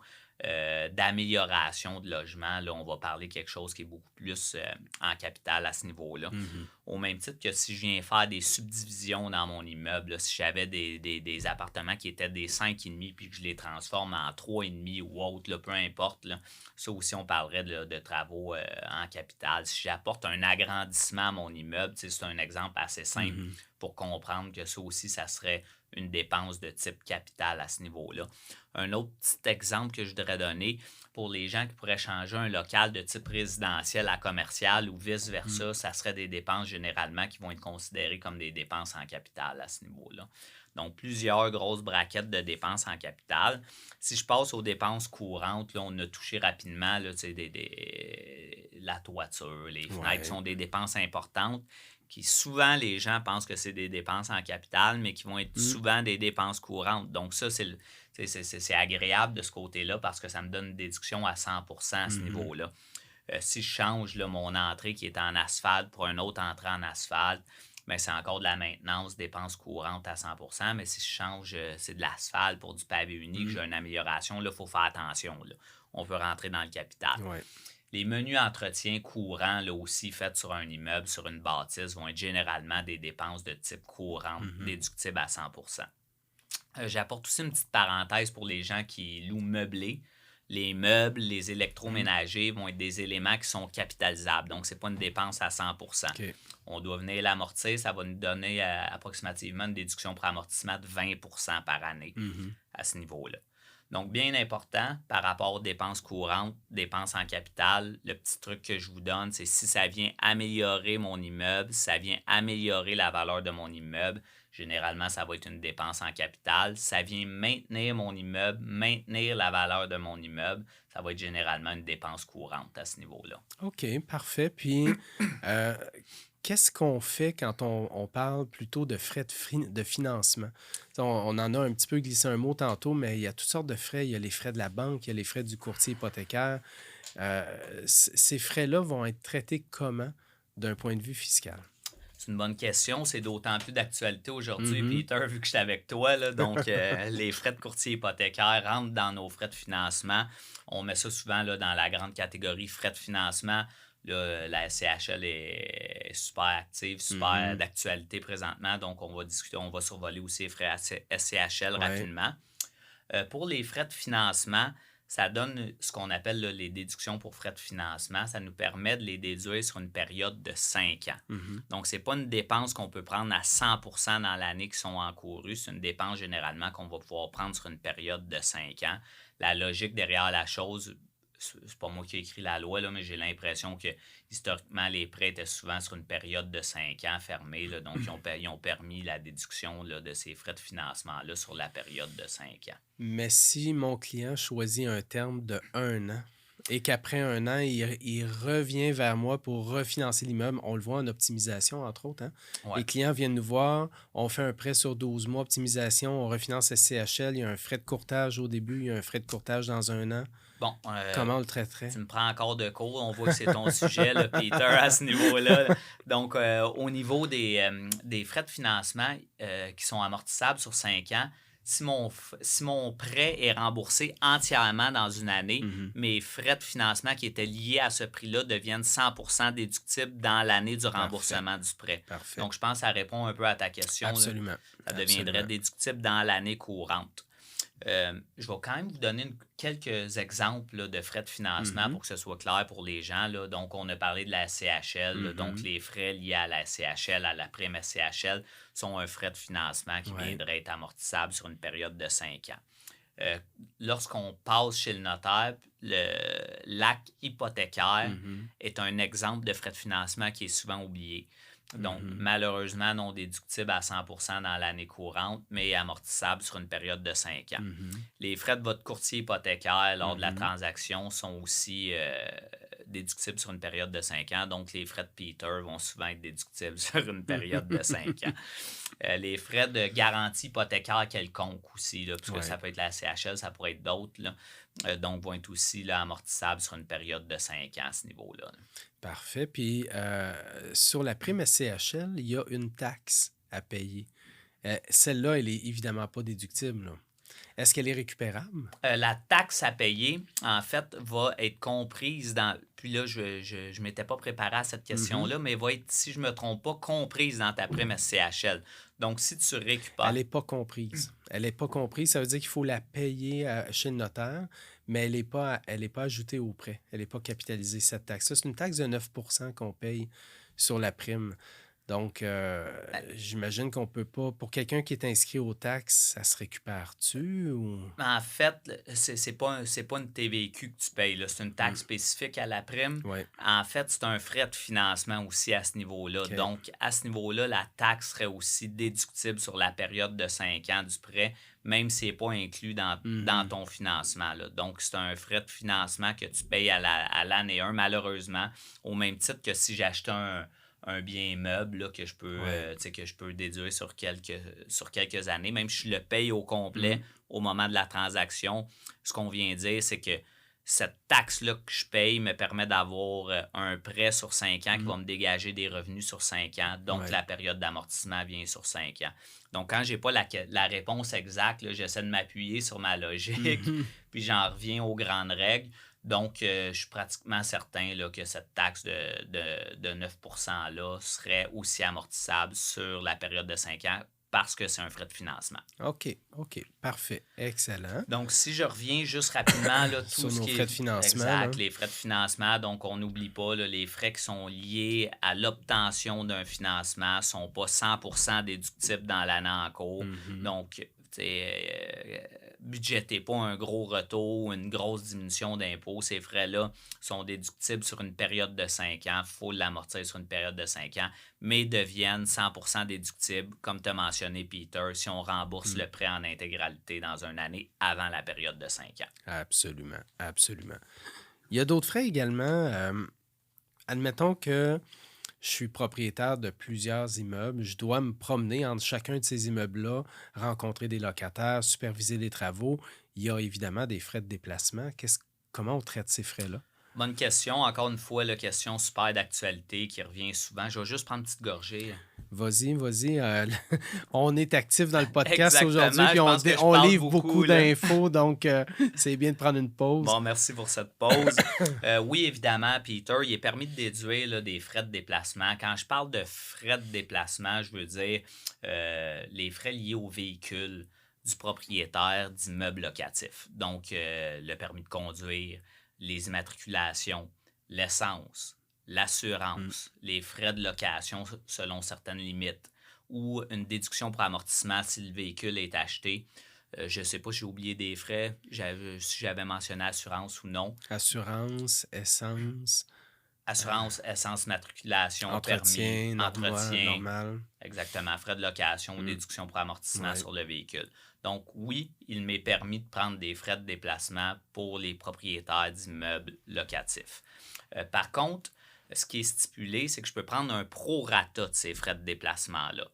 d'amélioration de logement. Là, on va parler quelque chose qui est beaucoup plus en capital à ce niveau-là. Au même titre que si je viens faire des subdivisions dans mon immeuble, là, si j'avais des appartements qui étaient des 5,5 puis que je les transforme en 3,5 ou autre, là, peu importe, là, ça aussi, on parlerait de travaux en capital. Si j'apporte un agrandissement à mon immeuble, c'est un exemple assez simple pour comprendre que ça aussi, ça serait une dépense de type capital à ce niveau-là. Un autre petit exemple que je voudrais donner pour les gens qui pourraient changer un local de type résidentiel à commercial ou vice-versa, ça serait des dépenses généralement qui vont être considérées comme des dépenses en capital à ce niveau-là. Donc, plusieurs grosses braquettes de dépenses en capital. Si je passe aux dépenses courantes, là, on a touché rapidement là, la toiture, les fenêtres qui sont des dépenses importantes qui souvent les gens pensent que c'est des dépenses en capital, mais qui vont être souvent des dépenses courantes. Donc ça, c'est agréable de ce côté-là parce que ça me donne une déduction à 100% à ce niveau-là. Si je change là, mon entrée qui est en asphalte pour un autre entrée en asphalte, bien, c'est encore de la maintenance, dépenses courantes à 100%, mais si je change, c'est de l'asphalte pour du pavé unique, j'ai une amélioration, là, il faut faire attention. Là. On veut rentrer dans le capital. Ouais. Les menus entretiens courants, là aussi, faits sur un immeuble, sur une bâtisse, vont être généralement des dépenses de type courant, déductibles à 100%. J'apporte aussi une petite parenthèse pour les gens qui louent meublé. les meubles, les électroménagers vont être des éléments qui sont capitalisables. Donc, ce n'est pas une dépense à 100%. OK. On doit venir l'amortir. Ça va nous donner approximativement une déduction pour amortissement de 20% par année à ce niveau-là. Donc, bien important par rapport aux dépenses courantes, dépenses en capital, le petit truc que je vous donne, c'est si ça vient améliorer mon immeuble, ça vient améliorer la valeur de mon immeuble, généralement, ça va être une dépense en capital. Ça vient maintenir mon immeuble, maintenir la valeur de mon immeuble, ça va être généralement une dépense courante à ce niveau-là. OK, parfait. Puis, qu'est-ce qu'on fait quand on parle plutôt de frais de financement? On en a un petit peu glissé un mot tantôt, mais il y a toutes sortes de frais. Il y a les frais de la banque, il y a les frais du courtier hypothécaire. Ces frais-là vont être traités comment d'un point de vue fiscal? C'est une bonne question. C'est d'autant plus d'actualité aujourd'hui, Mhm. Peter, vu que je suis avec toi. Là, donc, les frais de courtier hypothécaire rentrent dans nos frais de financement. On met ça souvent là, dans la grande catégorie frais de financement. Là, la SCHL est super active, super d'actualité présentement. Donc, on va discuter, on va survoler aussi les frais SCHL rapidement. Pour les frais de financement, ça donne ce qu'on appelle là, les déductions pour frais de financement. Ça nous permet de les déduire sur une période de 5 ans. Donc, ce n'est pas une dépense qu'on peut prendre à 100% dans l'année qui sont encourues. C'est une dépense généralement qu'on va pouvoir prendre sur une période de 5 ans. La logique derrière la chose, c'est pas moi qui ai écrit la loi, là, mais j'ai l'impression que historiquement, les prêts étaient souvent sur une période de 5 ans fermée. Là, donc, ils ont permis la déduction là, de ces frais de financement-là sur la période de 5 ans. Mais si mon client choisit un terme de 1 an et qu'après 1 an, il revient vers moi pour refinancer l'immeuble, on le voit en optimisation, entre autres. Hein? Ouais. Les clients viennent nous voir, on fait un prêt sur 12 mois, optimisation, on refinance SCHL, il y a un frais de courtage au début, il y a un frais de courtage dans 1 an. Bon, Comment on le traiterait? tu me prends encore de cours. On voit que c'est ton sujet, là, Peter, à ce niveau-là. Donc, au niveau des frais de financement qui sont amortissables sur 5 ans, si mon prêt est remboursé entièrement dans une année, mes frais de financement qui étaient liés à ce prix-là deviennent 100% déductibles dans l'année du remboursement du prêt. Parfait. Donc, je pense que ça répond un peu à ta question. Absolument. Là. Ça deviendrait déductible dans l'année courante. Je vais quand même vous donner quelques exemples là, de frais de financement pour que ce soit clair pour les gens. Là. Donc, on a parlé de la SCHL. Là, donc, les frais liés à la SCHL, à la prime SCHL, sont un frais de financement qui viendrait être amortissable sur une période de 5 ans. Lorsqu'on passe chez le notaire, l'acte hypothécaire est un exemple de frais de financement qui est souvent oublié. Donc, malheureusement, non déductible à 100% dans l'année courante, mais amortissable sur une période de 5 ans. Les frais de votre courtier hypothécaire lors de la transaction sont aussi déductibles sur une période de 5 ans. Donc, les frais de Peter vont souvent être déductibles sur une période de 5 ans. Les frais de garantie hypothécaire quelconque aussi, là, puisque ça peut être la CHL, ça pourrait être d'autres, là, donc vont être aussi là, amortissables sur une période de 5 ans à ce niveau-là. Là. Parfait. Puis, sur la prime SCHL, il y a une taxe à payer. Celle-là, elle n'est évidemment pas déductible. Là. Est-ce qu'elle est récupérable? La taxe à payer, en fait, va être comprise dans... Puis là, je ne m'étais pas préparé à cette question-là, mais va être, si je ne me trompe pas, comprise dans ta prime SCHL. Donc, si tu récupères... Elle n'est pas comprise. Elle n'est pas comprise. Ça veut dire qu'il faut la payer chez le notaire, mais elle n'est pas ajoutée au prêt. Elle n'est pas capitalisée, cette taxe. Ça, c'est une taxe de 9 % qu'on paye sur la prime. Donc, j'imagine qu'on peut pas... Pour quelqu'un qui est inscrit aux taxes, ça se récupère-tu ou... En fait, c'est pas une TVQ que tu payes. Là. C'est une taxe spécifique à la prime. Ouais. En fait, c'est un frais de financement aussi à ce niveau-là. Okay. Donc, à ce niveau-là, la taxe serait aussi déductible sur la période de 5 ans du prêt, même si ce n'est pas inclus dans ton financement. Là. Donc, c'est un frais de financement que tu payes à l'année 1, malheureusement, au même titre que si j'achetais un bien meuble là, que je peux déduire sur quelques années. Même si je le paye au complet au moment de la transaction, ce qu'on vient dire, c'est que cette taxe-là que je paye me permet d'avoir un prêt sur 5 ans qui va me dégager des revenus sur 5 ans. Donc, la période d'amortissement vient sur 5 ans. Donc, quand je n'ai pas la réponse exacte, là, j'essaie de m'appuyer sur ma logique, puis j'en reviens aux grandes règles. Donc, je suis pratiquement certain là, que cette taxe de 9 % là serait aussi amortissable sur la période de 5 ans. parce que c'est un frais de financement. OK, parfait. Excellent. Donc, si je reviens juste rapidement, là, tout Sur ce nos qui frais est de financement, exact, là. les frais de financement, donc on n'oublie pas là, les frais qui sont liés à l'obtention d'un financement ne sont pas 100% déductibles dans l'année en cours. Donc, budgétez pas un gros retour, une grosse diminution d'impôts. Ces frais-là sont déductibles sur une période de 5 ans. Il faut l'amortir sur une période de 5 ans, mais deviennent 100% déductibles, comme tu as mentionné, Peter, si on rembourse le prêt en intégralité dans une année avant la période de 5 ans. Absolument, absolument. Il y a d'autres frais également. Admettons que je suis propriétaire de plusieurs immeubles. Je dois me promener entre chacun de ces immeubles-là, rencontrer des locataires, superviser les travaux. Il y a évidemment des frais de déplacement. Comment on traite ces frais-là? Bonne question. Encore une fois, la question super d'actualité qui revient souvent. Je vais juste prendre une petite gorgée. Vas-y. On est actif dans le podcast Exactement, aujourd'hui, puis je pense que je on parle livre beaucoup, beaucoup là. d'infos, donc c'est bien de prendre une pause. Bon, merci pour cette pause. Oui, évidemment, Peter, il est permis de déduire là, des frais de déplacement. Quand je parle de frais de déplacement, je veux dire les frais liés au véhicule du propriétaire d'immeubles locatifs. Donc, le permis de conduire, les immatriculations, l'essence, l'assurance, les frais de location selon certaines limites ou une déduction pour amortissement si le véhicule est acheté. Je ne sais pas si j'ai oublié des frais, si j'avais mentionné assurance ou non. Assurance, essence, Assurance, essence, matriculation, entretien, permis, entretien. normal. Exactement, frais de location ou déduction pour amortissement sur le véhicule. Donc oui, il m'est permis de prendre des frais de déplacement pour les propriétaires d'immeubles locatifs. Par contre, ce qui est stipulé, c'est que je peux prendre un prorata de ces frais de déplacement-là.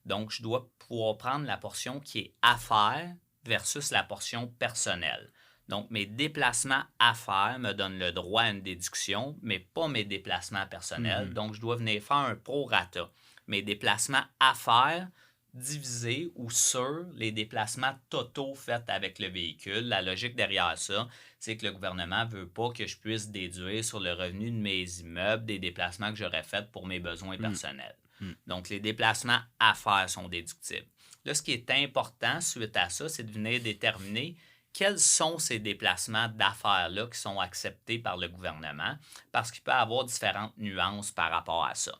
Donc, je dois pouvoir prendre la portion qui est affaires versus la portion personnelle. Donc, mes déplacements affaires me donnent le droit à une déduction, mais pas mes déplacements personnels. Donc, je dois venir faire un prorata. Mes déplacements affaires divisés ou sur les déplacements totaux faits avec le véhicule. La logique derrière ça, c'est que le gouvernement ne veut pas que je puisse déduire sur le revenu de mes immeubles des déplacements que j'aurais faits pour mes besoins personnels. Donc, les déplacements affaires sont déductibles. Là, ce qui est important suite à ça, c'est de venir déterminer quels sont ces déplacements d'affaires-là qui sont acceptés par le gouvernement, parce qu'il peut y avoir différentes nuances par rapport à ça.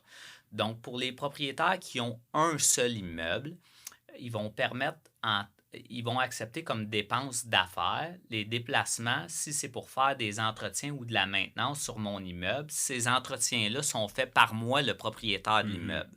Donc, pour les propriétaires qui ont un seul immeuble, ils vont accepter comme dépenses d'affaires les déplacements si c'est pour faire des entretiens ou de la maintenance sur mon immeuble. Ces entretiens-là sont faits par moi, le propriétaire de l'immeuble.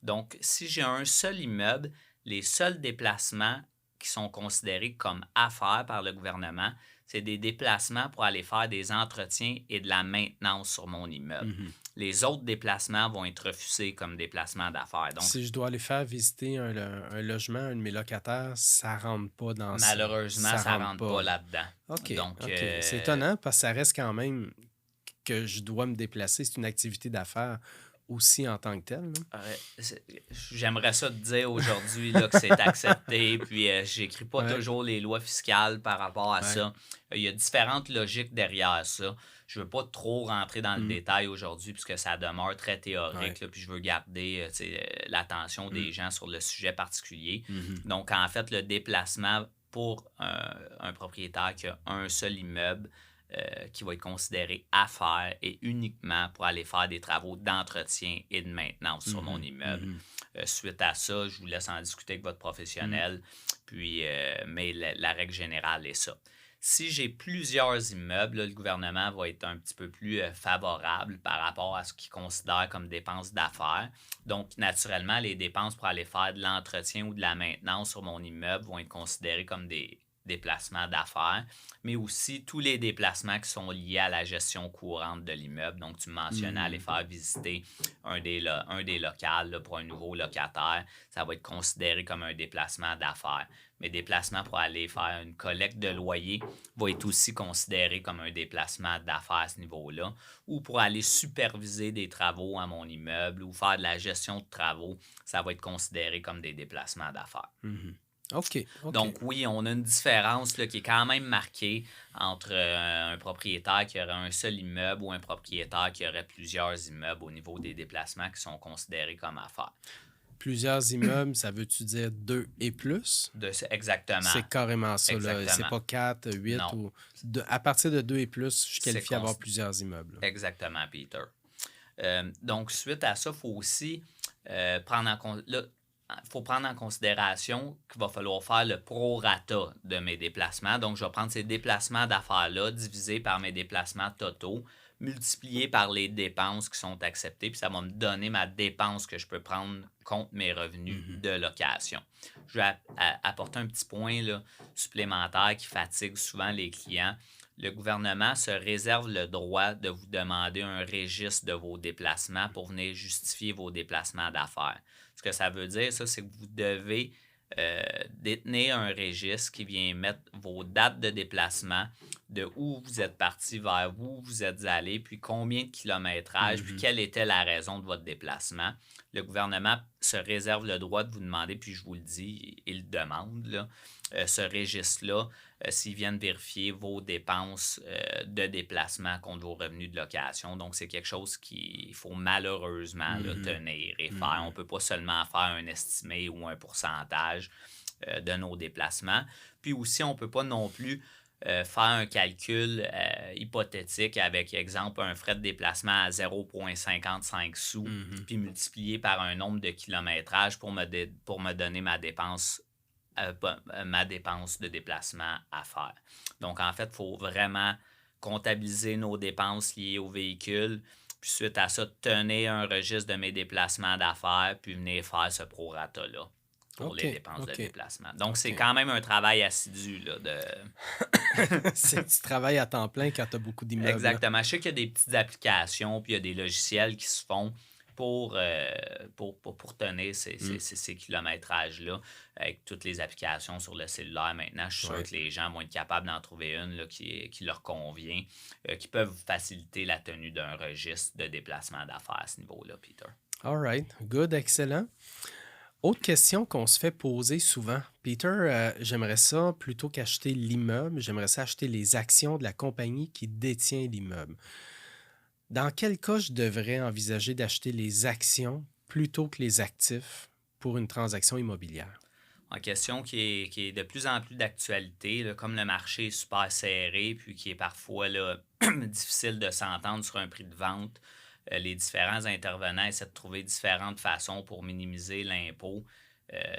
Donc, si j'ai un seul immeuble, les seuls déplacements qui sont considérés comme affaires par le gouvernement, c'est des déplacements pour aller faire des entretiens et de la maintenance sur mon immeuble. Les autres déplacements vont être refusés comme déplacements d'affaires. Donc, si je dois aller faire visiter un logement, un de mes locataires, ça ne rentre pas dans ça. Malheureusement, ça ne rentre pas là-dedans. OK. Donc, c'est étonnant parce que ça reste quand même que je dois me déplacer. C'est une activité d'affaires aussi en tant que telle. J'aimerais ça te dire aujourd'hui là, que c'est accepté, puis j'écris pas toujours les lois fiscales par rapport à ça. Il y a différentes logiques derrière ça. Je veux pas trop rentrer dans le détail aujourd'hui puisque ça demeure très théorique, là, puis je veux garder l'attention des gens sur le sujet particulier. Donc, en fait, le déplacement pour un propriétaire qui a un seul immeuble, qui va être considéré affaire et uniquement pour aller faire des travaux d'entretien et de maintenance sur mon immeuble. Suite à ça, je vous laisse en discuter avec votre professionnel, puis, mais la règle générale est ça. Si j'ai plusieurs immeubles, là, le gouvernement va être un petit peu plus favorable par rapport à ce qu'il considère comme dépenses d'affaires. Donc, naturellement, les dépenses pour aller faire de l'entretien ou de la maintenance sur mon immeuble vont être considérées comme des déplacements d'affaires, mais aussi tous les déplacements qui sont liés à la gestion courante de l'immeuble. Donc, tu mentionnais aller faire visiter un des locales là, pour un nouveau locataire. Ça va être considéré comme un déplacement d'affaires. Mais déplacement pour aller faire une collecte de loyer va être aussi considéré comme un déplacement d'affaires à ce niveau-là. Ou pour aller superviser des travaux à mon immeuble ou faire de la gestion de travaux, ça va être considéré comme des déplacements d'affaires. OK. Donc oui, on a une différence là, qui est quand même marquée entre un propriétaire qui aurait un seul immeuble ou un propriétaire qui aurait plusieurs immeubles au niveau des déplacements qui sont considérés comme affaires. plusieurs immeubles, ça veut-tu dire 2 et plus? Exactement. C'est carrément ça. Là. Exactement. C'est pas 4, 8 Non. ou... à partir de 2 et plus, je suis C'est qualifié à avoir plusieurs immeubles. Là. Exactement, Peter. Donc, suite à ça, il faut aussi prendre en compte... faut prendre en considération qu'il va falloir faire le prorata de mes déplacements. Donc, je vais prendre ces déplacements d'affaires-là divisés par mes déplacements totaux, multipliés par les dépenses qui sont acceptées, puis ça va me donner ma dépense que je peux prendre contre mes revenus de location. Je vais apporter un petit point là, supplémentaire qui fatigue souvent les clients. Le gouvernement se réserve le droit de vous demander un registre de vos déplacements pour venir justifier vos déplacements d'affaires. Ce que ça veut dire, ça, c'est que vous devez détenir un registre qui vient mettre vos dates de déplacement, de où vous êtes parti, vers où vous êtes allé, puis combien de kilométrage, puis quelle était la raison de votre déplacement. Le gouvernement se réserve le droit de vous demander, puis je vous le dis, il demande, là, ce registre-là, s'ils viennent vérifier vos dépenses de déplacement contre vos revenus de location. Donc, c'est quelque chose qu'il faut malheureusement là, tenir et faire. On ne peut pas seulement faire un estimé ou un pourcentage de nos déplacements. Puis aussi, on ne peut pas non plus faire un calcul hypothétique avec, exemple, un frais de déplacement à 0,55 sous, puis multiplié par un nombre de kilométrages pour me donner ma dépense de déplacement à faire. Donc, en fait, il faut vraiment comptabiliser nos dépenses liées au véhicule, puis suite à ça, tenir un registre de mes déplacements d'affaires, puis venir faire ce prorata-là pour les dépenses de déplacement. Donc, c'est quand même un travail assidu. Là, c'est du travail à temps plein quand tu as beaucoup d'immeubles. Exactement. Je sais qu'il y a des petites applications, puis il y a des logiciels qui se font pour tenir ces kilométrages-là avec toutes les applications sur le cellulaire maintenant. Je suis sûr que les gens vont être capables d'en trouver une là, qui leur convient, qui peuvent faciliter la tenue d'un registre de déplacement d'affaires à ce niveau-là, Peter. All right. Good. Excellent. Autre question qu'on se fait poser souvent. Peter, j'aimerais ça, plutôt qu'acheter l'immeuble, j'aimerais ça acheter les actions de la compagnie qui détient l'immeuble. Dans quel cas je devrais envisager d'acheter les actions plutôt que les actifs pour une transaction immobilière? Une question qui est de plus en plus d'actualité, là, comme le marché est super serré puis qui est parfois là, difficile de s'entendre sur un prix de vente. Les différents intervenants essaient de trouver différentes façons pour minimiser l'impôt,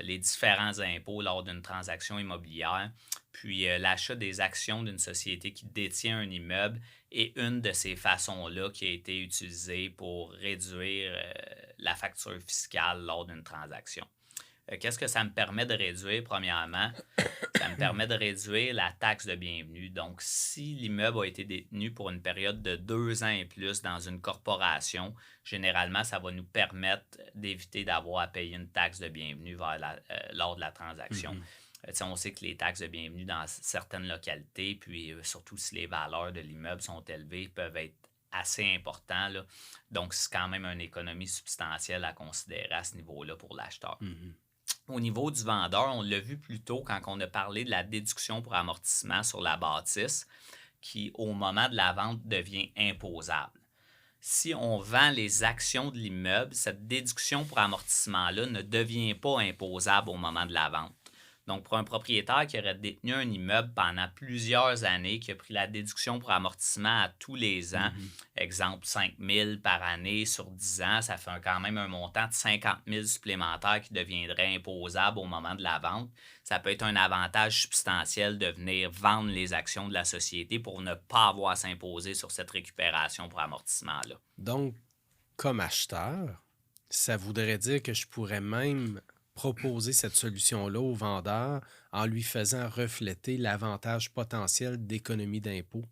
les différents impôts lors d'une transaction immobilière. Puis l'achat des actions d'une société qui détient un immeuble est une de ces façons-là qui a été utilisée pour réduire la facture fiscale lors d'une transaction. Qu'est-ce que ça me permet de réduire, premièrement? Ça me permet de réduire la taxe de bienvenue. Donc, si l'immeuble a été détenu pour une période de 2 ans et plus dans une corporation, généralement, ça va nous permettre d'éviter d'avoir à payer une taxe de bienvenue lors de la transaction. On sait que les taxes de bienvenue dans certaines localités, puis surtout si les valeurs de l'immeuble sont élevées, peuvent être assez importants. Là. Donc, c'est quand même une économie substantielle à considérer à ce niveau-là pour l'acheteur. Au niveau du vendeur, on l'a vu plus tôt quand on a parlé de la déduction pour amortissement sur la bâtisse qui, au moment de la vente, devient imposable. Si on vend les actions de l'immeuble, cette déduction pour amortissement-là ne devient pas imposable au moment de la vente. Donc, pour un propriétaire qui aurait détenu un immeuble pendant plusieurs années, qui a pris la déduction pour amortissement à tous les ans, exemple 5 000 par année sur 10 ans, ça fait quand même un montant de 50 000 supplémentaires qui deviendrait imposable au moment de la vente. Ça peut être un avantage substantiel de venir vendre les actions de la société pour ne pas avoir à s'imposer sur cette récupération pour amortissement-là. Donc, comme acheteur, ça voudrait dire que je pourrais même proposer cette solution-là au vendeur en lui faisant refléter l'avantage potentiel d'économie d'impôt?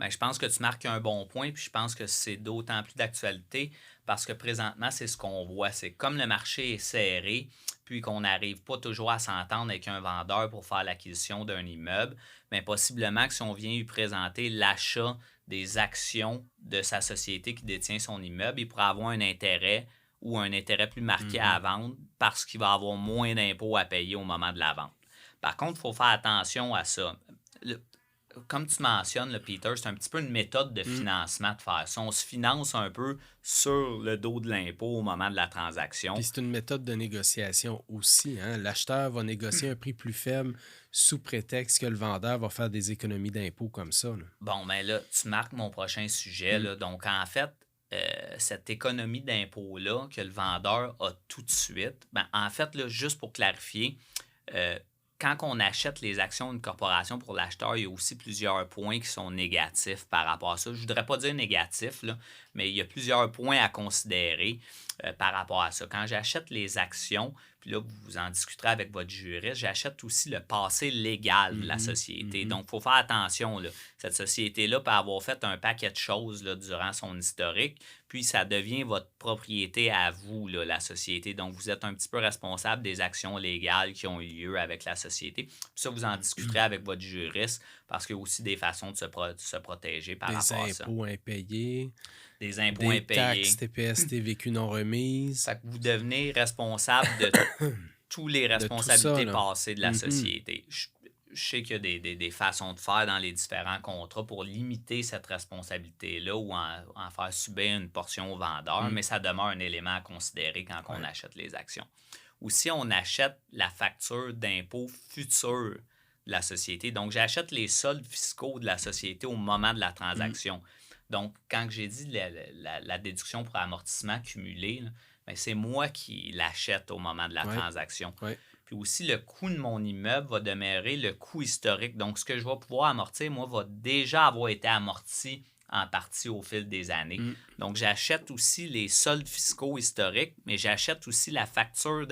Bien, je pense que tu marques un bon point, puis je pense que c'est d'autant plus d'actualité parce que présentement, c'est ce qu'on voit. C'est comme le marché est serré, puis qu'on n'arrive pas toujours à s'entendre avec un vendeur pour faire l'acquisition d'un immeuble, bien, possiblement que si on vient lui présenter l'achat des actions de sa société qui détient son immeuble, il pourrait avoir un intérêt ou un intérêt plus marqué à vendre parce qu'il va avoir moins d'impôts à payer au moment de la vente. Par contre, il faut faire attention à ça. Il comme tu mentionnes, là, Peter, c'est un petit peu une méthode de financement de faire ça. On se finance un peu sur le dos de l'impôt au moment de la transaction. Puis c'est une méthode de négociation aussi. Hein? L'acheteur va négocier un prix plus faible sous prétexte que le vendeur va faire des économies d'impôt comme ça. Là. Bon, ben là, tu marques mon prochain sujet. Là. Donc, en fait, cette économie d'impôt-là que le vendeur a tout de suite, ben, en fait, là, juste pour clarifier, euh, quand on achète les actions d'une corporation pour l'acheteur, il y a aussi plusieurs points qui sont négatifs par rapport à ça. Je ne voudrais pas dire négatif, là, mais il y a plusieurs points à considérer par rapport à ça. Quand j'achète les actions, puis là, vous en discuterez avec votre juriste, j'achète aussi le passé légal de la société. Donc, il faut faire attention. Là. Cette société-là peut avoir fait un paquet de choses là, durant son historique, puis ça devient votre propriété à vous, là, la société. Donc, vous êtes un petit peu responsable des actions légales qui ont eu lieu avec la société. Puis ça, vous en discuterez avec votre juriste parce qu'il y a aussi des façons de se protéger par rapport à ça. Des impôts impayés, Des impôts des impayés. taxes TPS TVQ non remises. Fait que vous devenez responsable de toutes les responsabilités là. passées de la société. Je sais qu'il y a des façons de faire dans les différents contrats pour limiter cette responsabilité-là ou en faire subir une portion au vendeur, mais ça demeure un élément à considérer quand on achète les actions. Ou si on achète la facture d'impôt future de la société, donc j'achète les soldes fiscaux de la société au moment de la transaction. Donc, quand j'ai dit la déduction pour amortissement cumulé, là, ben, c'est moi qui l'achète au moment de la transaction. Ouais. Puis aussi, le coût de mon immeuble va demeurer le coût historique. Donc, ce que je vais pouvoir amortir, moi, va déjà avoir été amorti en partie au fil des années. Donc, j'achète aussi les soldes fiscaux historiques, mais j'achète aussi la facture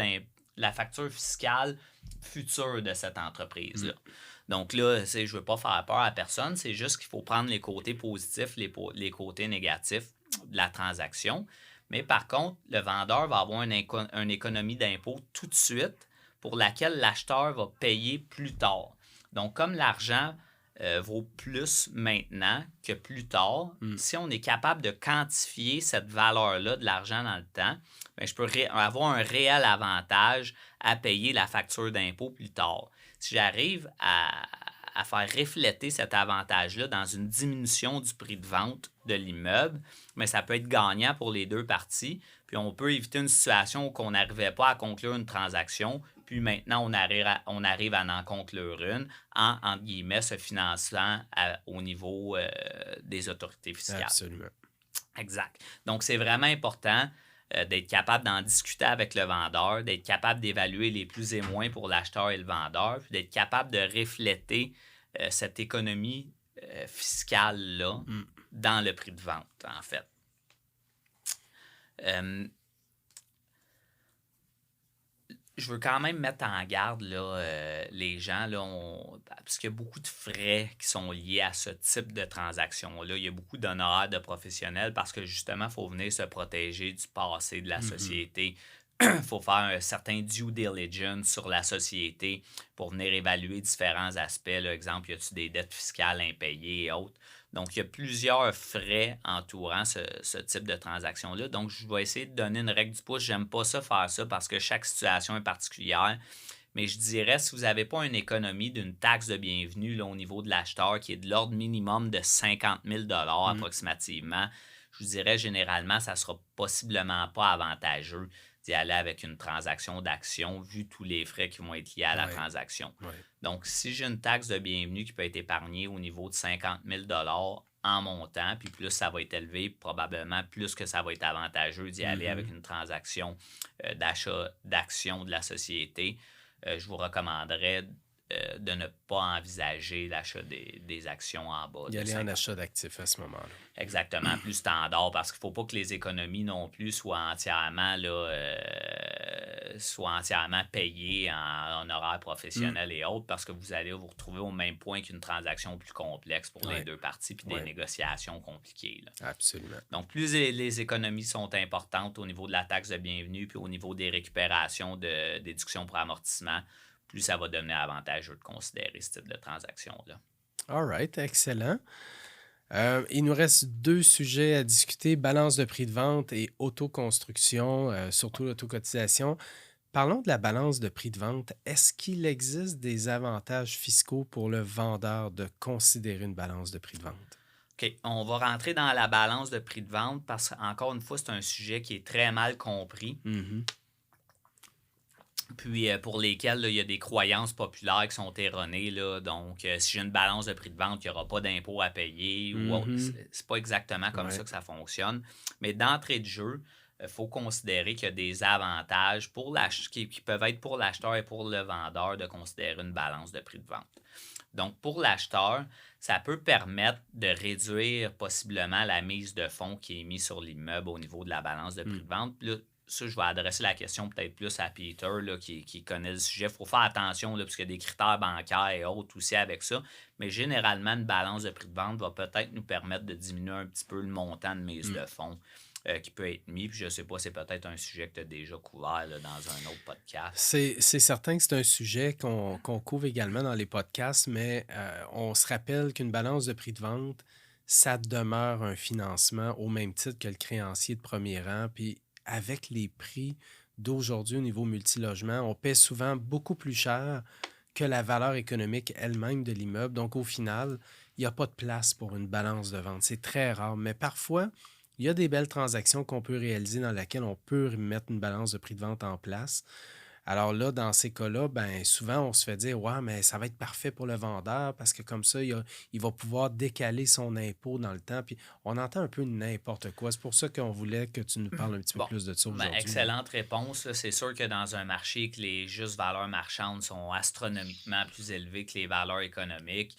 fiscale future de cette entreprise-là. Donc là, je ne veux pas faire peur à personne, c'est juste qu'il faut prendre les côtés positifs, les côtés négatifs de la transaction. Mais par contre, le vendeur va avoir une économie d'impôt tout de suite pour laquelle l'acheteur va payer plus tard. Donc, comme l'argent vaut plus maintenant que plus tard, si on est capable de quantifier cette valeur-là de l'argent dans le temps, bien, je peux avoir un réel avantage à payer la facture d'impôt plus tard. Si j'arrive à faire refléter cet avantage-là dans une diminution du prix de vente de l'immeuble, mais ça peut être gagnant pour les deux parties. Puis on peut éviter une situation où on n'arrivait pas à conclure une transaction, puis maintenant on arrive à en conclure une en, entre guillemets, se finançant au niveau des autorités fiscales. Absolument. Exact. Donc, c'est vraiment important d'être capable d'en discuter avec le vendeur, d'être capable d'évaluer les plus et moins pour l'acheteur et le vendeur, puis d'être capable de refléter cette économie fiscale-là dans le prix de vente, en fait. Je veux quand même mettre en garde là, les gens, là, parce qu'il y a beaucoup de frais qui sont liés à ce type de transaction-là. Il y a beaucoup d'honoraires de professionnels parce que justement, il faut venir se protéger du passé de la société. Il faut faire un certain due diligence sur la société pour venir évaluer différents aspects. Là. Exemple, y a-t-il des dettes fiscales impayées et autres? Donc, il y a plusieurs frais entourant ce type de transaction-là. Donc, je vais essayer de donner une règle du pouce. J'aime pas ça faire ça parce que chaque situation est particulière. Mais je dirais, si vous n'avez pas une économie d'une taxe de bienvenue là, au niveau de l'acheteur qui est de l'ordre minimum de 50 000 approximativement, je vous dirais généralement, ça ne sera possiblement pas avantageux d'y aller avec une transaction d'action vu tous les frais qui vont être liés à la transaction. Donc, si j'ai une taxe de bienvenue qui peut être épargnée au niveau de 50 000 en montant, puis plus ça va être élevé, probablement plus que ça va être avantageux d'y aller avec une transaction d'achat d'actions de la société, je vous recommanderais de ne pas envisager l'achat des actions en bas. Y aller en achat d'actifs à ce moment-là. Exactement, plus standard, parce qu'il ne faut pas que les économies non plus soient entièrement payées en horaires professionnels et autres, parce que vous allez vous retrouver au même point qu'une transaction plus complexe pour les deux parties, puis des négociations compliquées. Là. Absolument. Donc, plus les économies sont importantes au niveau de la taxe de bienvenue, puis au niveau des récupérations de déductions pour amortissement, plus ça va devenir avantageux de considérer ce type de transaction-là. All right, excellent. Il nous reste 2 sujets à discuter, balance de prix de vente et autoconstruction, surtout l'autocotisation. Parlons de la balance de prix de vente. Est-ce qu'il existe des avantages fiscaux pour le vendeur de considérer une balance de prix de vente? OK, on va rentrer dans la balance de prix de vente parce qu'encore une fois, c'est un sujet qui est très mal compris. Mhm. Puis pour lesquels là, il y a des croyances populaires qui sont erronées. Là. Donc, si j'ai une balance de prix de vente, il n'y aura pas d'impôt à payer ou autre. Mhm. C'est pas exactement comme ça Ouais. que ça fonctionne. Mais d'entrée de jeu, il faut considérer qu'il y a des avantages qui peuvent être pour l'acheteur et pour le vendeur de considérer une balance de prix de vente. Donc, pour l'acheteur, ça peut permettre de réduire possiblement la mise de fonds qui est mise sur l'immeuble au niveau de la balance de prix de vente. Puis là, ça, je vais adresser la question peut-être plus à Peter là, qui connaît le sujet. Il faut faire attention là, parce qu'il y a des critères bancaires et autres aussi avec ça. Mais généralement, une balance de prix de vente va peut-être nous permettre de diminuer un petit peu le montant de mise de fonds qui peut être mis. Puis je ne sais pas, c'est peut-être un sujet que tu as déjà couvert là, dans un autre podcast. C'est certain que c'est un sujet qu'on couvre également dans les podcasts, mais on se rappelle qu'une balance de prix de vente, ça demeure un financement au même titre que le créancier de premier rang. Puis avec les prix d'aujourd'hui au niveau multilogement, on paie souvent beaucoup plus cher que la valeur économique elle-même de l'immeuble. Donc au final, il n'y a pas de place pour une balance de vente. C'est très rare, mais parfois, il y a des belles transactions qu'on peut réaliser dans lesquelles on peut mettre une balance de prix de vente en place. Alors là, dans ces cas-là, ben, souvent, on se fait dire, ouais, mais ça va être parfait pour le vendeur parce que comme ça, il va pouvoir décaler son impôt dans le temps. Puis on entend un peu n'importe quoi. C'est pour ça qu'on voulait que tu nous parles un petit peu Bon, plus de ça ben, aujourd'hui. excellente réponse. Là. C'est sûr que dans un marché que les justes valeurs marchandes sont astronomiquement plus élevées que les valeurs économiques,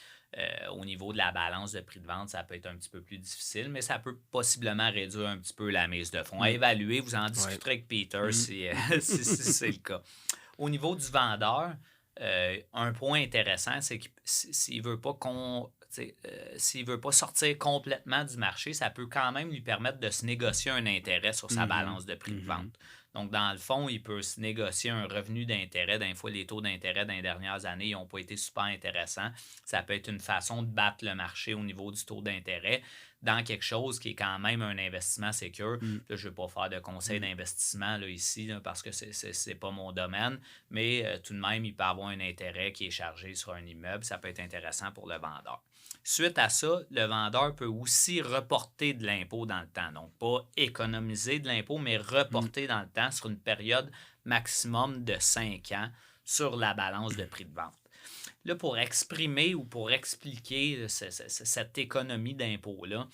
au niveau de la balance de prix de vente, ça peut être un petit peu plus difficile, mais ça peut possiblement réduire un petit peu la mise de fonds. À évaluer, vous en Ouais. discuterez avec Peter si c'est le cas. Au niveau du vendeur, un point intéressant, c'est que s'il ne veut pas s'il veut pas sortir complètement du marché, ça peut quand même lui permettre de se négocier un intérêt sur sa balance de prix de vente. Donc, dans le fond, il peut se négocier un revenu d'intérêt. Des fois, les taux d'intérêt dans les dernières années n'ont pas été super intéressants. Ça peut être une façon de battre le marché au niveau du taux d'intérêt dans quelque chose qui est quand même un investissement sécure. Là, je ne vais pas faire de conseil d'investissement là, ici là, parce que c'est pas mon domaine, mais tout de même, il peut avoir un intérêt qui est chargé sur un immeuble. Ça peut être intéressant pour le vendeur. Suite à ça, le vendeur peut aussi reporter de l'impôt dans le temps. Donc, pas économiser de l'impôt, mais reporter dans le temps sur une période maximum de 5 ans sur la balance de prix de vente. Là, pour exprimer ou pour expliquer cette économie d'impôt-là,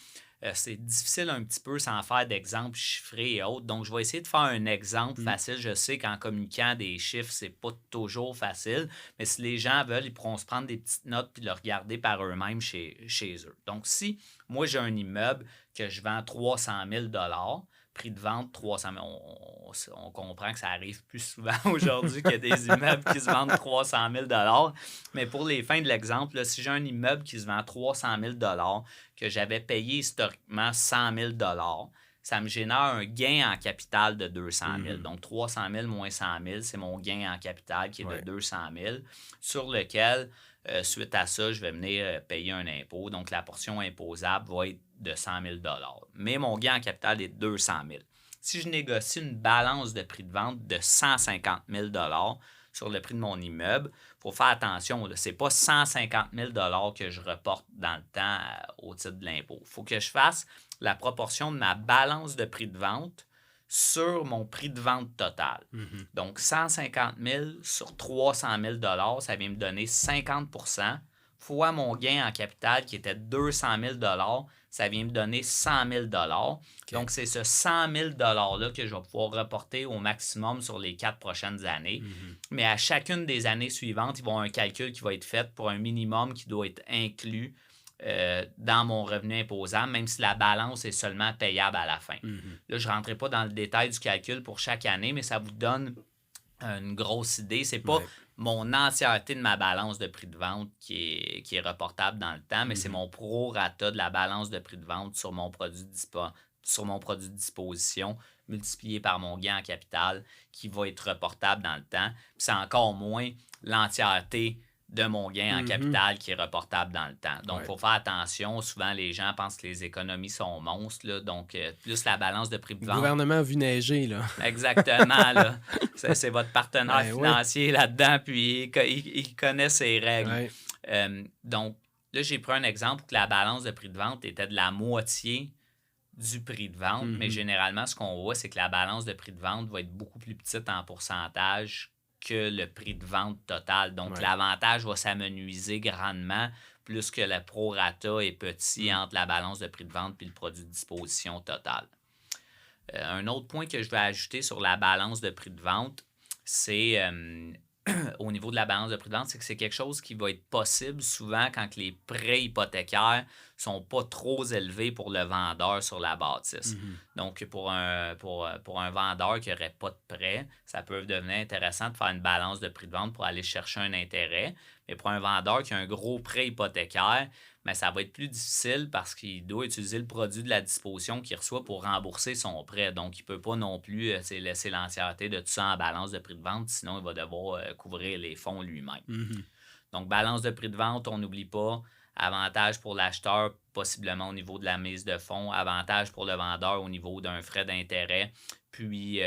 c'est difficile un petit peu sans faire d'exemples chiffrés et autres. Donc, je vais essayer de faire un exemple facile. Je sais qu'en communiquant des chiffres, c'est pas toujours facile, mais si les gens veulent, ils pourront se prendre des petites notes puis le regarder par eux-mêmes chez eux. Donc, si moi, j'ai un immeuble que je vends 300 000 prix de vente 300 000 on comprend que ça arrive plus souvent aujourd'hui qu'il y a des immeubles qui se vendent 300 000 mais pour les fins de l'exemple, là, si j'ai un immeuble qui se vend 300 000 que j'avais payé historiquement 100 000 ça me génère un gain en capital de 200 000. Donc, 300 000 moins 100 000, c'est mon gain en capital qui est de 200 000, sur lequel, suite à ça, je vais venir payer un impôt. Donc, la portion imposable va être de 100 000 mais mon gain en capital est de 200 000. Si je négocie une balance de prix de vente de 150 000 sur le prix de mon immeuble, il faut faire attention, ce n'est pas 150 000 que je reporte dans le temps au titre de l'impôt. Il faut que je fasse la proportion de ma balance de prix de vente sur mon prix de vente total. Donc, 150 000 sur 300 000 ça vient me donner 50 fois mon gain en capital qui était 200 000 ça vient me donner 100 000 Okay. Donc, c'est ce 100 000 $-là que je vais pouvoir reporter au maximum sur les 4 prochaines années. Mais à chacune des années suivantes, il va y avoir un calcul qui va être fait pour un minimum qui doit être inclus dans mon revenu imposable, même si la balance est seulement payable à la fin. Là, je ne rentrerai pas dans le détail du calcul pour chaque année, mais ça vous donne une grosse idée. C'est pas mon entièreté de ma balance de prix de vente qui est reportable dans le temps, mais c'est mon prorata de la balance de prix de vente sur mon produit de disposition multiplié par mon gain en capital qui va être reportable dans le temps. Puis c'est encore moins l'entièreté de mon gain en capital qui est reportable dans le temps. Donc, il faut faire attention. Souvent, les gens pensent que les économies sont monstres. Là. Donc, plus la balance de prix de Le vente. gouvernement a vu neiger, là. Exactement. Là. C'est votre partenaire Ben financier là-dedans, puis il connaît ses règles. Ouais. Donc, là, j'ai pris un exemple où que la balance de prix de vente était de la moitié du prix de vente, mais généralement, ce qu'on voit, c'est que la balance de prix de vente va être beaucoup plus petite en pourcentage que le prix de vente total. Donc, l'avantage va s'amenuiser grandement plus que le prorata est petit entre la balance de prix de vente et le produit de disposition total. Un autre point que je vais ajouter sur la balance de prix de vente, c'est au niveau de la balance de prix de vente, c'est que c'est quelque chose qui va être possible souvent quand les prêts hypothécaires sont pas trop élevés pour le vendeur sur la bâtisse. Donc, pour un vendeur qui n'aurait pas de prêt, ça peut devenir intéressant de faire une balance de prix de vente pour aller chercher un intérêt. Mais pour un vendeur qui a un gros prêt hypothécaire, bien, ça va être plus difficile parce qu'il doit utiliser le produit de la disposition qu'il reçoit pour rembourser son prêt. Donc, il ne peut pas non plus laisser l'entièreté de tout ça en balance de prix de vente, sinon il va devoir couvrir les fonds lui-même. Donc, balance de prix de vente, on n'oublie pas. Avantage pour l'acheteur, possiblement au niveau de la mise de fonds. Avantage pour le vendeur au niveau d'un frais d'intérêt, puis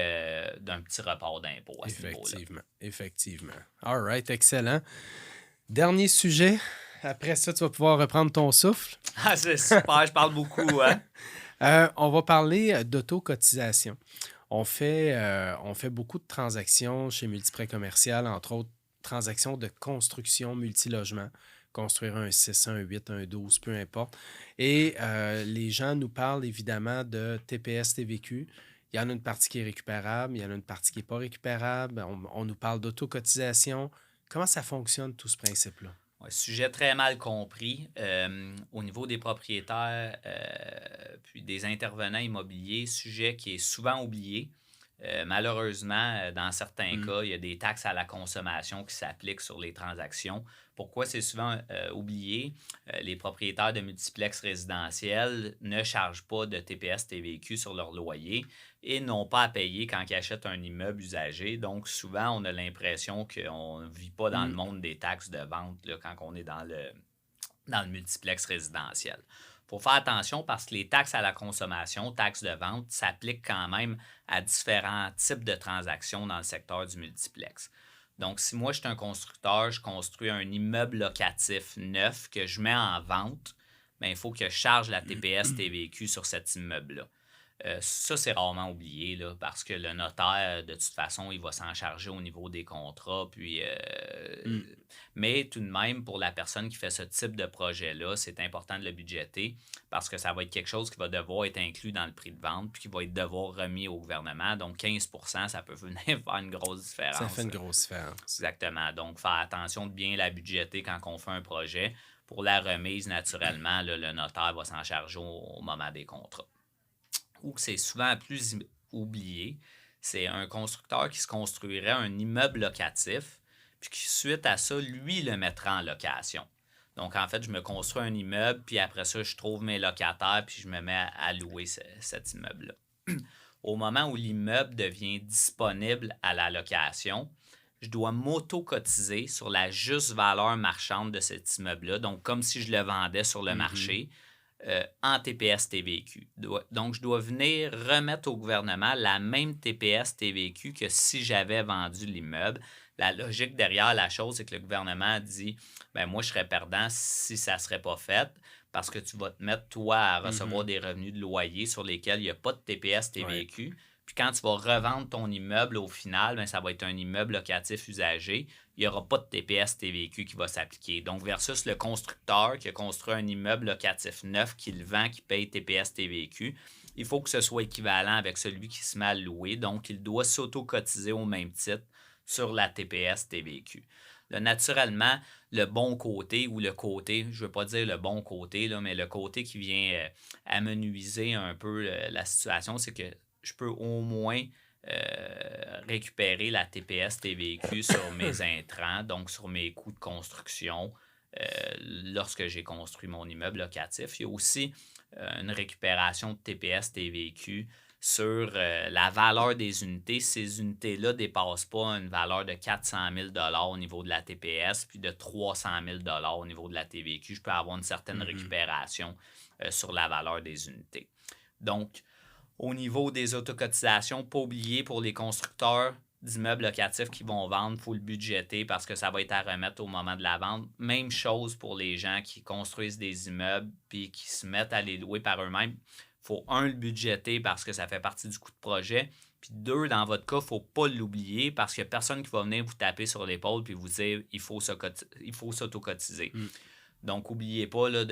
d'un petit report d'impôt à ce niveau-là. Effectivement. All right, excellent. Dernier sujet. Après ça, tu vas pouvoir reprendre ton souffle. Ah, c'est super, je parle beaucoup, hein? On va parler d'autocotisation. On fait beaucoup de transactions chez Multiprêt Commercial, entre autres transactions de construction multilogement. Construire un 6, un 8, un 12, peu importe. Et les gens nous parlent évidemment de TPS, TVQ. Il y en a une partie qui est récupérable, il y en a une partie qui n'est pas récupérable. On nous parle d'autocotisation. Comment ça fonctionne, tout ce principe-là? Ouais, sujet très mal compris. Au niveau des propriétaires puis des intervenants immobiliers, sujet qui est souvent oublié. Malheureusement, dans certains cas, il y a des taxes à la consommation qui s'appliquent sur les transactions. Pourquoi c'est souvent oublié? Les propriétaires de multiplex résidentiels ne chargent pas de TPS TVQ sur leur loyer et n'ont pas à payer quand ils achètent un immeuble usagé. Donc, souvent, on a l'impression qu'on ne vit pas dans le monde des taxes de vente là, quand on est dans le multiplex résidentiel. Il faut faire attention parce que les taxes à la consommation, taxes de vente, s'appliquent quand même à différents types de transactions dans le secteur du multiplex. Donc, si moi, je suis un constructeur, je construis un immeuble locatif neuf que je mets en vente, bien, il faut que je charge la TPS TVQ sur cet immeuble-là. Ça, c'est rarement oublié là, parce que le notaire, de toute façon, il va s'en charger au niveau des contrats. Puis, mais tout de même, pour la personne qui fait ce type de projet-là, c'est important de le budgéter parce que ça va être quelque chose qui va devoir être inclus dans le prix de vente puis qui va être devoir remis au gouvernement. Donc, 15%, ça peut venir faire une grosse différence. Ça fait une grosse différence. Exactement. Donc, faire attention de bien la budgéter quand on fait un projet. Pour la remise, naturellement, là, le notaire va s'en charger au moment des contrats. Ou que c'est souvent plus oublié, c'est un constructeur qui se construirait un immeuble locatif, puis qui, suite à ça, lui, le mettra en location. Donc, en fait, je me construis un immeuble, puis après ça, je trouve mes locataires, puis je me mets à louer cet immeuble-là. Au moment où l'immeuble devient disponible à la location, je dois m'auto-cotiser sur la juste valeur marchande de cet immeuble-là, donc comme si je le vendais sur le marché, en TPS TVQ. Donc, je dois venir remettre au gouvernement la même TPS TVQ que si j'avais vendu l'immeuble. La logique derrière la chose, c'est que le gouvernement dit ben moi, je serais perdant si ça ne serait pas fait parce que tu vas te mettre, toi, à recevoir des revenus de loyer sur lesquels il n'y a pas de TPS TVQ. Ouais. Puis quand tu vas revendre ton immeuble au final, bien, ça va être un immeuble locatif usagé. Il n'y aura pas de TPS TVQ qui va s'appliquer. Donc, versus le constructeur qui a construit un immeuble locatif neuf, qui le vend, qui paye TPS TVQ, il faut que ce soit équivalent avec celui qui se met à louer. Donc, il doit s'auto-cotiser au même titre sur la TPS TVQ. Là, naturellement, le bon côté ou le côté, je ne veux pas dire le bon côté, là, mais le côté qui vient amenuiser un peu la situation, c'est que je peux au moins récupérer la TPS TVQ sur mes intrants, donc sur mes coûts de construction lorsque j'ai construit mon immeuble locatif. Il y a aussi une récupération de TPS TVQ sur la valeur des unités. Ces unités-là ne dépassent pas une valeur de 400 000 au niveau de la TPS, puis de 300 000 au niveau de la TVQ. Je peux avoir une certaine récupération sur la valeur des unités. Donc, au niveau des autocotisations, pas oublier pour les constructeurs d'immeubles locatifs qui vont vendre, il faut le budgéter parce que ça va être à remettre au moment de la vente. Même chose pour les gens qui construisent des immeubles puis qui se mettent à les louer par eux-mêmes. Il faut, le budgéter parce que ça fait partie du coût de projet. Puis 2, dans votre cas, il ne faut pas l'oublier parce qu'il n'y a personne qui va venir vous taper sur l'épaule puis vous dire il faut s'autocotiser. Donc, n'oubliez pas là,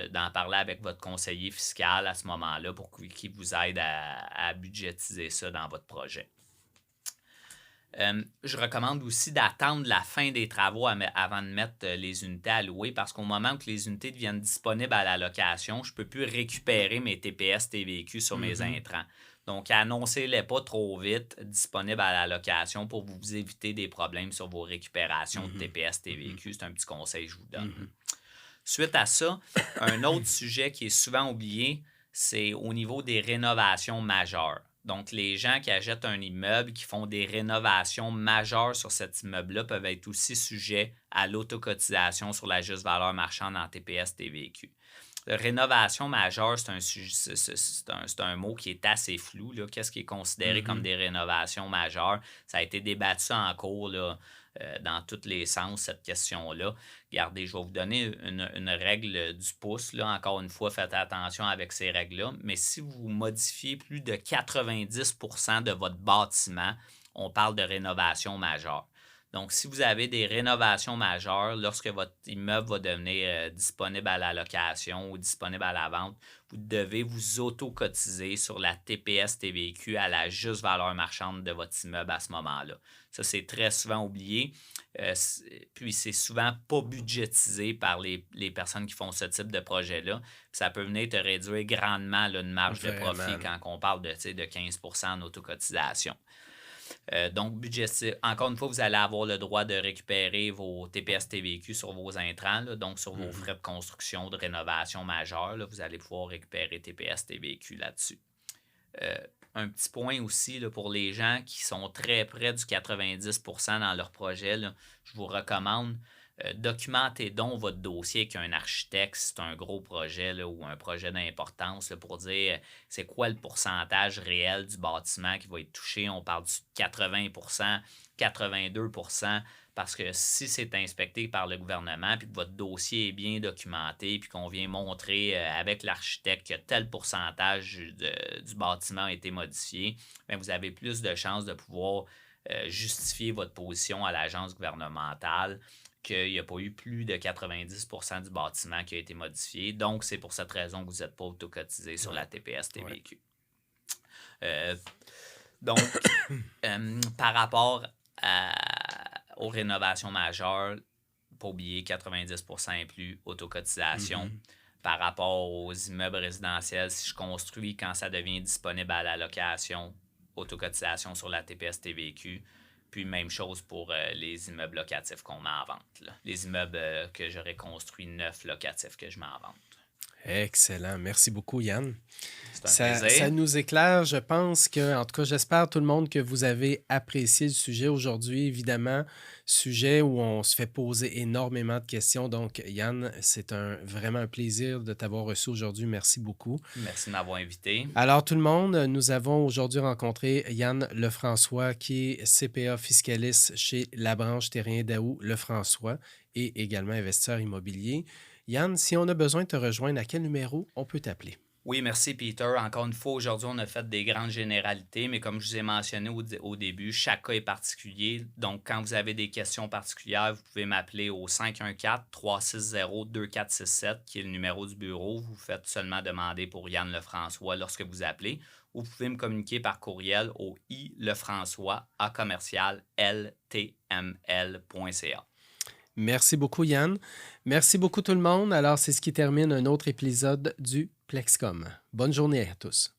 d'en parler avec votre conseiller fiscal à ce moment-là pour qu'il vous aide à budgétiser ça dans votre projet. Je recommande aussi d'attendre la fin des travaux avant de mettre les unités à louer parce qu'au moment où les unités deviennent disponibles à la location, je ne peux plus récupérer mes TPS, TVQ sur mes intrants. Donc, annoncez-les pas trop vite disponibles à la location pour vous éviter des problèmes sur vos récupérations de TPS, TVQ. C'est un petit conseil que je vous donne. Suite à ça, un autre sujet qui est souvent oublié, c'est au niveau des rénovations majeures. Donc, les gens qui achètent un immeuble, qui font des rénovations majeures sur cet immeuble-là peuvent être aussi sujets à l'autocotisation sur la juste valeur marchande en TPS TVQ. Rénovation majeure, c'est un mot qui est assez flou. Là. Qu'est-ce qui est considéré comme des rénovations majeures? Ça a été débattu en cours là, dans tous les sens, cette question-là. Regardez, je vais vous donner une règle du pouce. Là. Encore une fois, faites attention avec ces règles-là. Mais si vous modifiez plus de 90% de votre bâtiment, on parle de rénovation majeure. Donc, si vous avez des rénovations majeures, lorsque votre immeuble va devenir disponible à la location ou disponible à la vente, vous devez vous auto-cotiser sur la TPS TVQ à la juste valeur marchande de votre immeuble à ce moment-là. Ça, c'est très souvent oublié. Puis, c'est souvent pas budgétisé par les personnes qui font ce type de projet-là. Puis ça peut venir te réduire grandement là, une marge de profit quand on parle de 15% en autocotisation. Donc, encore une fois, vous allez avoir le droit de récupérer vos TPS TVQ sur vos intrants, là, donc sur vos frais de construction, de rénovation majeure. Là, vous allez pouvoir récupérer TPS TVQ là-dessus. Un petit point aussi là, pour les gens qui sont très près du 90% dans leur projet, là, je vous recommande documentez donc votre dossier avec un architecte si c'est un gros projet là, ou un projet d'importance là, pour dire c'est quoi le pourcentage réel du bâtiment qui va être touché. On parle du 80%, 82%, parce que si c'est inspecté par le gouvernement puis que votre dossier est bien documenté puis qu'on vient montrer avec l'architecte que tel pourcentage du bâtiment a été modifié, bien, vous avez plus de chances de pouvoir justifier votre position à l'agence gouvernementale qu'il n'y a pas eu plus de 90% du bâtiment qui a été modifié. Donc, c'est pour cette raison que vous n'êtes pas autocotisé sur la TPS TVQ. Donc, par rapport aux rénovations majeures, pas oublier 90% et plus autocotisation. Par rapport aux immeubles résidentiels, si je construis quand ça devient disponible à la location, autocotisation sur la TPS TVQ. Puis même chose pour les immeubles locatifs qu'on met en vente. Là. Les immeubles que j'aurais construits neufs locatifs que je mets en vente. Excellent. Merci beaucoup, Yann. C'est un plaisir. Ça nous éclaire. Je pense que, en tout cas, j'espère tout le monde que vous avez apprécié le sujet aujourd'hui. Évidemment, sujet où on se fait poser énormément de questions. Donc, Yann, c'est vraiment un plaisir de t'avoir reçu aujourd'hui. Merci beaucoup. Merci de m'avoir invité. Alors, tout le monde, nous avons aujourd'hui rencontré Yann Lefrançois, qui est CPA fiscaliste chez la branche Terrien d'Aou Lefrançois et également investisseur immobilier. Yann, si on a besoin de te rejoindre, à quel numéro on peut t'appeler? Oui, merci Peter. Encore une fois, aujourd'hui, on a fait des grandes généralités, mais comme je vous ai mentionné au début, chaque cas est particulier. Donc, quand vous avez des questions particulières, vous pouvez m'appeler au 514-360-2467, qui est le numéro du bureau. Vous faites seulement demander pour Yann Lefrançois lorsque vous appelez. Ou vous pouvez me communiquer par courriel au ilefrançois@ltml.ca. Merci beaucoup, Yann. Merci beaucoup, tout le monde. Alors, c'est ce qui termine un autre épisode du Plexcom. Bonne journée à tous.